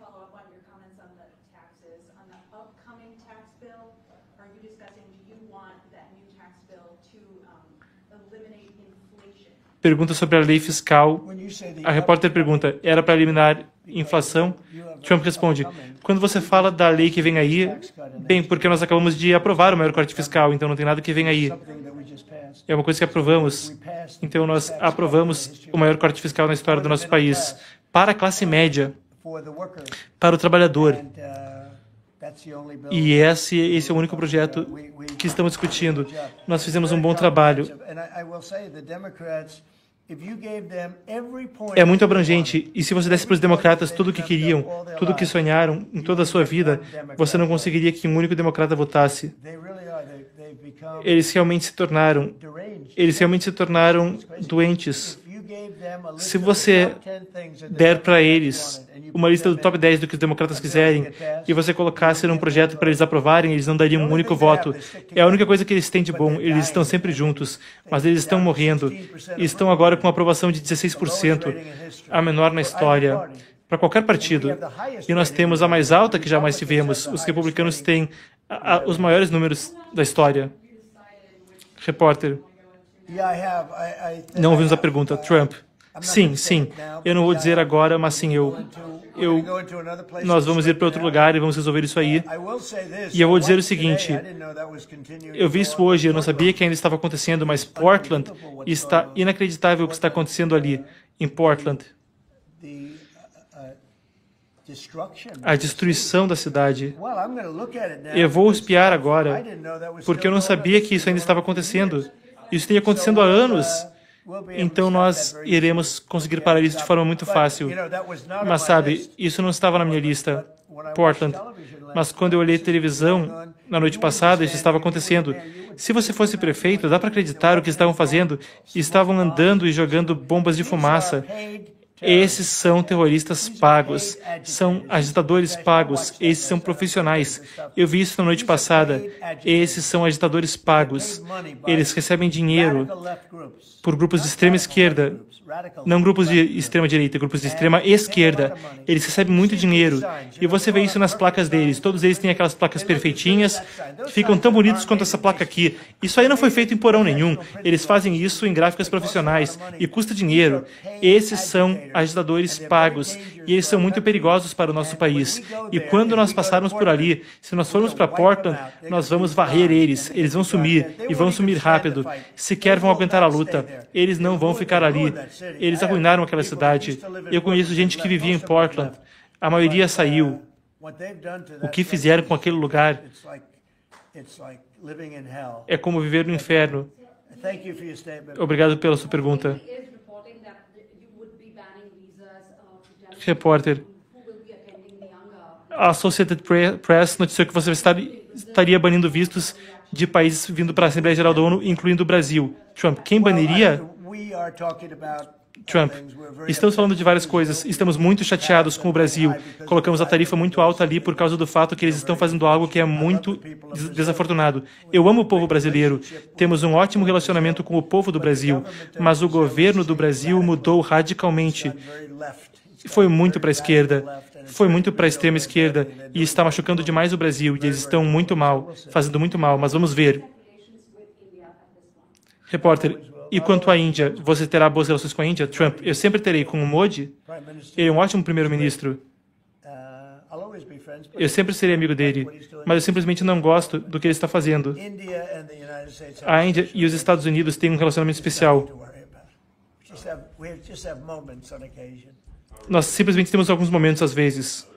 Pergunta sobre a lei fiscal. A repórter pergunta, era para eliminar inflação? Trump responde, quando você fala da lei que vem aí, bem, porque nós acabamos de aprovar o maior corte fiscal, então não tem nada que vem aí. É uma coisa que aprovamos. Então nós aprovamos o maior corte fiscal na história do nosso país. Para a classe média, para o trabalhador. E esse é o único projeto que estamos discutindo. Nós fizemos um bom trabalho. É muito abrangente, e se você desse para os democratas tudo o que queriam, tudo o que sonharam em toda a sua vida, você não conseguiria que um único democrata votasse. Eles realmente se tornaram doentes. Se você der para eles uma lista do top 10 do que os democratas quiserem e você colocasse num projeto para eles aprovarem, eles não dariam um único voto. É a única coisa que eles têm de bom. Eles estão sempre juntos, mas eles estão morrendo. E estão agora com uma aprovação de 16%, a menor na história, para qualquer partido. E nós temos a mais alta que jamais tivemos. Os republicanos têm os maiores números da história. Repórter. Não ouvimos a pergunta. Trump. Sim. Eu não vou dizer agora, mas sim, nós vamos ir para outro lugar e vamos resolver isso aí. E eu vou dizer o seguinte, eu vi isso hoje, eu não sabia que ainda estava acontecendo, mas Portland está inacreditável o que está acontecendo ali, em Portland. A destruição da cidade. Eu vou espiar agora, porque eu não sabia que isso ainda estava acontecendo. Isso tem acontecendo há anos. Então nós iremos conseguir parar isso de forma muito fácil. Mas sabe, isso não estava na minha lista, Portland. Mas quando eu olhei televisão na noite passada, isso estava acontecendo. Se você fosse prefeito, dá para acreditar o que estavam fazendo? Estavam andando e jogando bombas de fumaça. Esses são terroristas pagos, são agitadores pagos, esses são profissionais. Eu vi isso na noite passada. Esses são agitadores pagos. Eles recebem dinheiro por grupos de extrema esquerda, não grupos de extrema direita, grupos de extrema esquerda. Eles recebem muito dinheiro. E você vê isso nas placas deles. Todos eles têm aquelas placas perfeitinhas, que ficam tão bonitos quanto essa placa aqui. Isso aí não foi feito em porão nenhum. Eles fazem isso em gráficas profissionais e custa dinheiro. Esses são agitadores pagos, e eles são muito perigosos para o nosso país. E quando nós passarmos por ali, se nós formos para Portland, nós vamos varrer eles. Eles vão sumir, e vão sumir rápido. Sequer vão aguentar a luta. Eles não vão ficar ali. Eles arruinaram aquela cidade. Eu conheço gente que vivia em Portland. A maioria saiu. O que fizeram com aquele lugar é como viver no inferno. Obrigado pela sua pergunta. Repórter, a Associated Press noticiou que você estaria banindo vistos de países vindo para a Assembleia Geral da ONU, incluindo o Brasil. Trump, quem baniria? Trump, estamos falando de várias coisas. Estamos muito chateados com o Brasil. Colocamos a tarifa muito alta ali por causa do fato que eles estão fazendo algo que é muito desafortunado. Eu amo o povo brasileiro. Temos um ótimo relacionamento com o povo do Brasil, mas o governo do Brasil mudou radicalmente. Foi muito para a esquerda, foi muito para a extrema esquerda e está machucando demais o Brasil e eles estão muito mal, fazendo muito mal, mas vamos ver. Repórter, e quanto à Índia, você terá boas relações com a Índia? Trump, eu sempre terei com o Modi. Ele é um ótimo primeiro-ministro. Eu sempre serei amigo dele, mas eu simplesmente não gosto do que ele está fazendo. A Índia e os Estados Unidos têm um relacionamento especial. Nós simplesmente temos alguns momentos às vezes.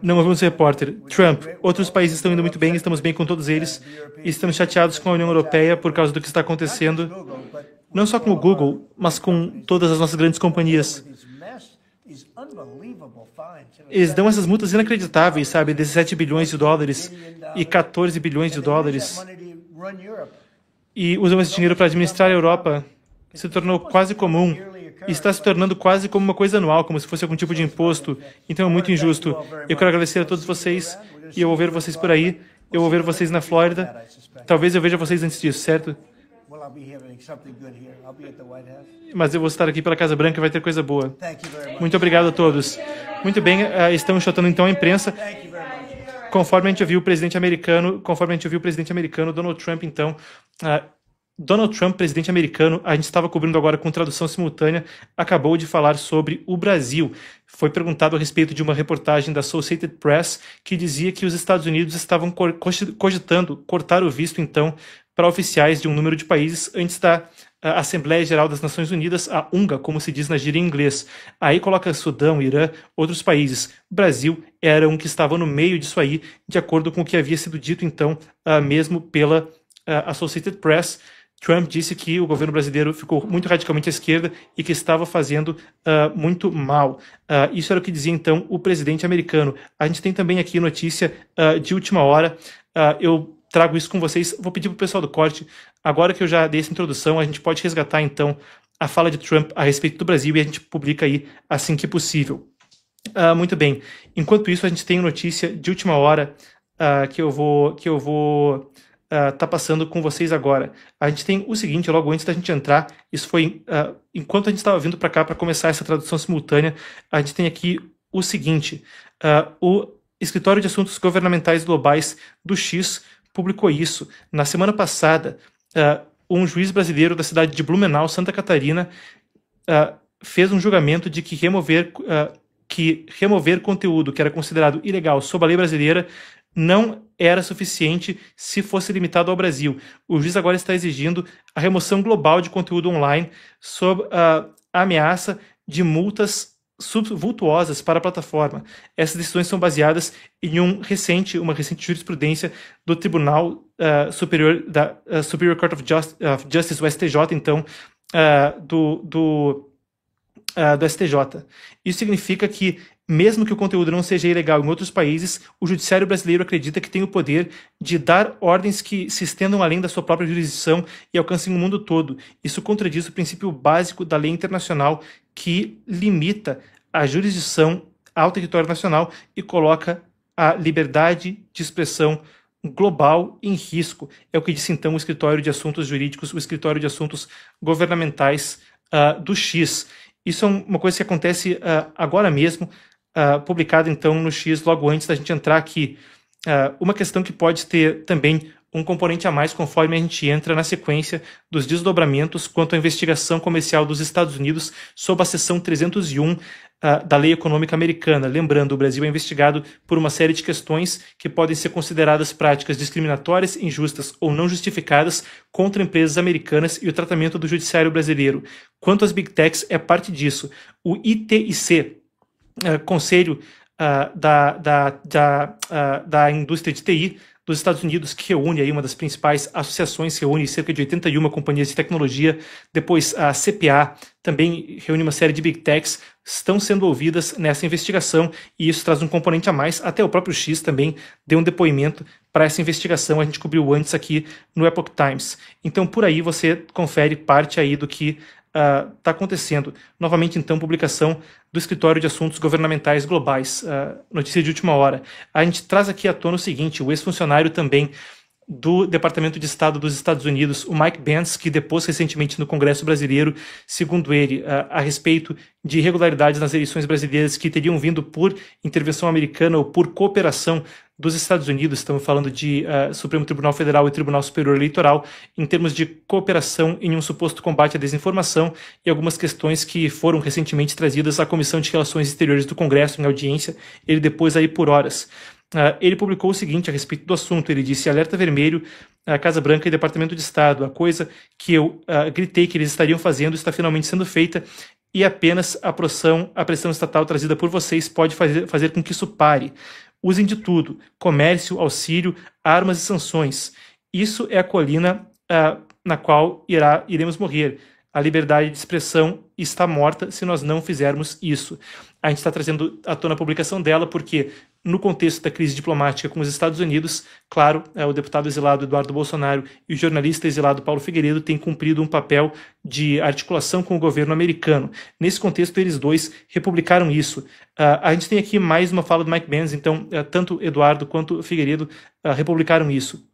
Não ouvimos o repórter. Trump, outros países estão indo muito bem, estamos bem com todos eles. E estamos chateados com a União Europeia por causa do que está acontecendo. Não só com o Google, mas com todas as nossas grandes companhias. Eles dão essas multas inacreditáveis, sabe? 17 bilhões de dólares e 14 bilhões de dólares. E usam esse dinheiro para administrar a Europa. Se tornou quase comum. E está se tornando quase como uma coisa anual, como se fosse algum tipo de imposto. Então é muito injusto. Eu quero agradecer a todos vocês e eu vou ver vocês por aí. Eu vou ver vocês na Flórida. Talvez eu veja vocês antes disso, certo? Mas eu vou estar aqui pela Casa Branca e vai ter coisa boa. Muito obrigado a todos. Muito bem, estamos chutando então a imprensa. Conforme a gente ouviu o presidente americano, Donald Trump, então... Donald Trump, presidente americano, a gente estava cobrindo agora com tradução simultânea, acabou de falar sobre o Brasil. Foi perguntado a respeito de uma reportagem da Associated Press que dizia que os Estados Unidos estavam cogitando cortar o visto, então, para oficiais de um número de países antes da Assembleia Geral das Nações Unidas, a UNGA, como se diz na gíria em inglês. Aí coloca Sudão, Irã, outros países. O Brasil era um que estava no meio disso aí, de acordo com o que havia sido dito, então, mesmo pela Associated Press. Trump disse que o governo brasileiro ficou muito radicalmente à esquerda e que estava fazendo muito mal. Isso era o que dizia, então, o presidente americano. A gente tem também aqui notícia de última hora. Eu trago isso com vocês. Vou pedir para o pessoal do corte, agora que eu já dei essa introdução, a gente pode resgatar, então, a fala de Trump a respeito do Brasil e a gente publica aí assim que possível. Muito bem. Enquanto isso, a gente tem notícia de última hora que eu vou tá passando com vocês agora. A gente tem o seguinte, logo antes da gente entrar, isso foi enquanto a gente estava vindo para cá para começar essa tradução simultânea, a gente tem aqui o seguinte, o Escritório de Assuntos Governamentais Globais do X publicou isso. Na semana passada, um juiz brasileiro da cidade de Blumenau, Santa Catarina, fez um julgamento de que remover conteúdo que era considerado ilegal sob a lei brasileira não era suficiente se fosse limitado ao Brasil. O juiz agora está exigindo a remoção global de conteúdo online sob a ameaça de multas vultuosas para a plataforma. Essas decisões são baseadas em uma recente jurisprudência do Tribunal Superior da Superior Court of Justice, o STJ, então, do STJ. Isso significa que, mesmo que o conteúdo não seja ilegal em outros países, o judiciário brasileiro acredita que tem o poder de dar ordens que se estendam além da sua própria jurisdição e alcancem o mundo todo. Isso contradiz o princípio básico da lei internacional que limita a jurisdição ao território nacional e coloca a liberdade de expressão global em risco. É o que disse então o Escritório de Assuntos Jurídicos, o Escritório de Assuntos Governamentais do X. Isso é uma coisa que acontece agora mesmo, publicado então no X logo antes da gente entrar aqui. Uma questão que pode ter também um componente a mais conforme a gente entra na sequência dos desdobramentos quanto à investigação comercial dos Estados Unidos sob a seção 301 da lei econômica americana. Lembrando, o Brasil é investigado por uma série de questões que podem ser consideradas práticas discriminatórias, injustas ou não justificadas contra empresas americanas e o tratamento do judiciário brasileiro. Quanto às Big Techs, é parte disso. O ITIC, Conselho da Indústria de TI dos Estados Unidos, que reúne aí uma das principais associações, reúne cerca de 81 companhias de tecnologia, depois a CPA também reúne uma série de Big Techs, estão sendo ouvidas nessa investigação e isso traz um componente a mais. Até o próprio X também deu um depoimento para essa investigação, a gente cobriu antes aqui no Epoch Times. Então por aí você confere parte aí do que está acontecendo. Novamente, então, publicação do Escritório de Assuntos Governamentais Globais, notícia de última hora. A gente traz aqui à tona o seguinte: o ex-funcionário também do Departamento de Estado dos Estados Unidos, o Mike Pence, que depôs recentemente no Congresso brasileiro, segundo ele, a respeito de irregularidades nas eleições brasileiras que teriam vindo por intervenção americana ou por cooperação dos Estados Unidos. Estamos falando de Supremo Tribunal Federal e Tribunal Superior Eleitoral, em termos de cooperação em um suposto combate à desinformação e algumas questões que foram recentemente trazidas à Comissão de Relações Exteriores do Congresso em audiência. Ele depôs aí por horas. Ele publicou o seguinte a respeito do assunto. Ele disse: alerta vermelho, a Casa Branca e Departamento de Estado. A coisa que eu gritei que eles estariam fazendo está finalmente sendo feita e apenas a pressão estatal trazida por vocês pode fazer com que isso pare. Usem de tudo: comércio, auxílio, armas e sanções. Isso é a colina na qual iremos morrer. A liberdade de expressão está morta se nós não fizermos isso. A gente está trazendo à tona a publicação dela porque, no contexto da crise diplomática com os Estados Unidos, claro, o deputado exilado Eduardo Bolsonaro e o jornalista exilado Paulo Figueiredo têm cumprido um papel de articulação com o governo americano. Nesse contexto, eles dois republicaram isso. A gente tem aqui mais uma fala do Mike Pence, então, tanto Eduardo quanto Figueiredo republicaram isso.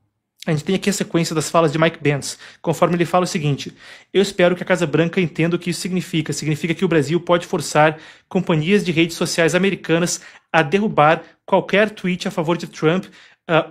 A gente tem aqui a sequência das falas de Mike Pence, conforme ele fala o seguinte: eu espero que a Casa Branca entenda o que isso significa. Significa que o Brasil pode forçar companhias de redes sociais americanas a derrubar qualquer tweet a favor de Trump,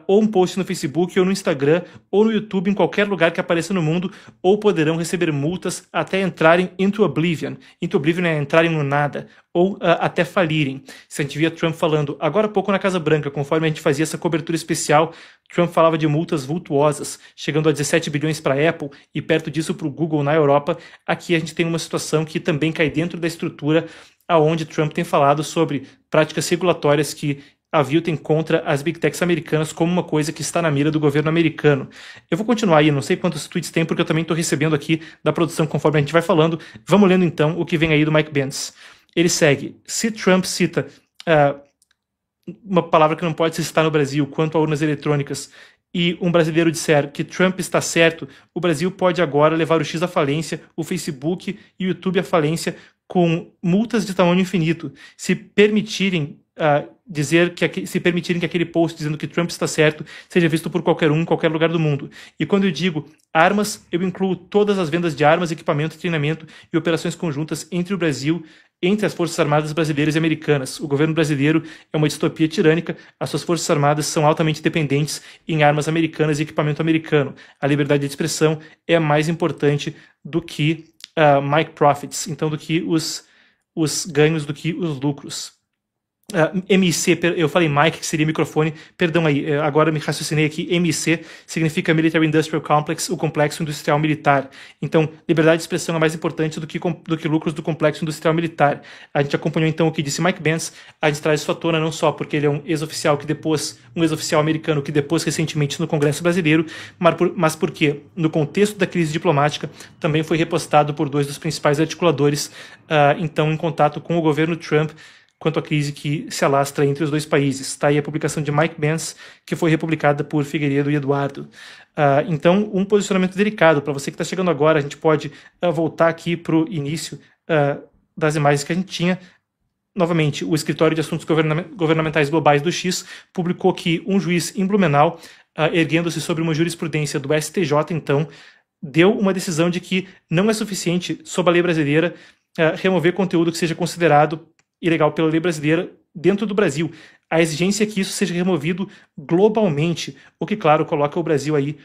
ou um post no Facebook, ou no Instagram, ou no YouTube, em qualquer lugar que apareça no mundo, ou poderão receber multas até entrarem into oblivion. Into oblivion é entrarem no nada, ou até falirem. Se a gente via Trump falando, agora há pouco na Casa Branca, conforme a gente fazia essa cobertura especial, Trump falava de multas vultuosas, chegando a 17 bilhões para a Apple e perto disso para o Google na Europa. Aqui a gente tem uma situação que também cai dentro da estrutura aonde Trump tem falado sobre práticas regulatórias que aviltem contra as Big Techs americanas como uma coisa que está na mira do governo americano. Eu vou continuar aí, não sei quantos tweets tem, porque eu também estou recebendo aqui da produção conforme a gente vai falando. Vamos lendo então o que vem aí do Mike Pence. Ele segue: se Trump cita uma palavra que não pode se citar no Brasil quanto a urnas eletrônicas, e um brasileiro disser que Trump está certo, o Brasil pode agora levar o X à falência, o Facebook e o YouTube à falência, com multas de tamanho infinito, se permitirem que aquele post dizendo que Trump está certo seja visto por qualquer um em qualquer lugar do mundo. E quando eu digo armas, eu incluo todas as vendas de armas, equipamento, treinamento e operações conjuntas entre o Brasil, entre as Forças Armadas brasileiras e americanas. O governo brasileiro é uma distopia tirânica, as suas Forças Armadas são altamente dependentes em armas americanas e equipamento americano. A liberdade de expressão é mais importante do que Mike Profits, então do que os ganhos, do que os lucros. MIC, eu falei Mike, que seria microfone, perdão aí, agora me raciocinei aqui. MIC significa Military Industrial Complex, o complexo industrial militar. Então, liberdade de expressão é mais importante do que lucros do complexo industrial militar. A gente acompanhou então o que disse Mike Pence. A gente traz isso à tona não só porque ele é um ex-oficial americano que depôs recentemente no Congresso brasileiro, mas porque, no contexto da crise diplomática, também foi repostado por dois dos principais articuladores, então em contato com o governo Trump, quanto à crise que se alastra entre os dois países. Está aí a publicação de Mike Pence, que foi republicada por Figueiredo e Eduardo. Então, um posicionamento delicado. Para você que está chegando agora, a gente pode voltar aqui para o início das imagens que a gente tinha. Novamente, o Escritório de Assuntos Governamentais Globais do X publicou que um juiz em Blumenau, erguendo-se sobre uma jurisprudência do STJ, então, deu uma decisão de que não é suficiente, sob a lei brasileira, remover conteúdo que seja considerado ilegal pela lei brasileira dentro do Brasil. A exigência é que isso seja removido globalmente, o que, claro, coloca o Brasil aí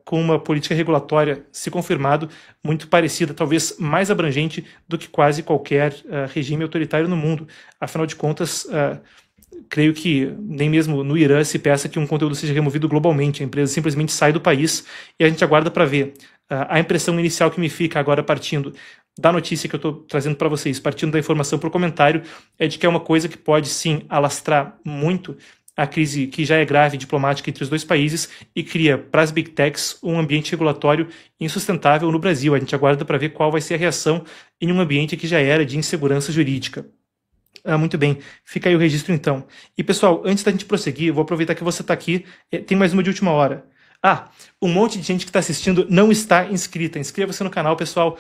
com uma política regulatória, se confirmado, muito parecida, talvez mais abrangente do que quase qualquer regime autoritário no mundo. Afinal de contas, creio que nem mesmo no Irã se peça que um conteúdo seja removido globalmente. A empresa simplesmente sai do país e a gente aguarda para ver. A impressão inicial que me fica agora partindo da notícia que eu estou trazendo para vocês, partindo da informação por comentário, é de que é uma coisa que pode sim alastrar muito a crise que já é grave diplomática entre os dois países e cria para as Big Techs um ambiente regulatório insustentável no Brasil. A gente aguarda para ver qual vai ser a reação em um ambiente que já era de insegurança jurídica. Muito bem, fica aí o registro então. E pessoal, antes da gente prosseguir, eu vou aproveitar que você está aqui, tem mais uma de última hora. Um monte de gente que está assistindo não está inscrita. Inscreva-se no canal, pessoal.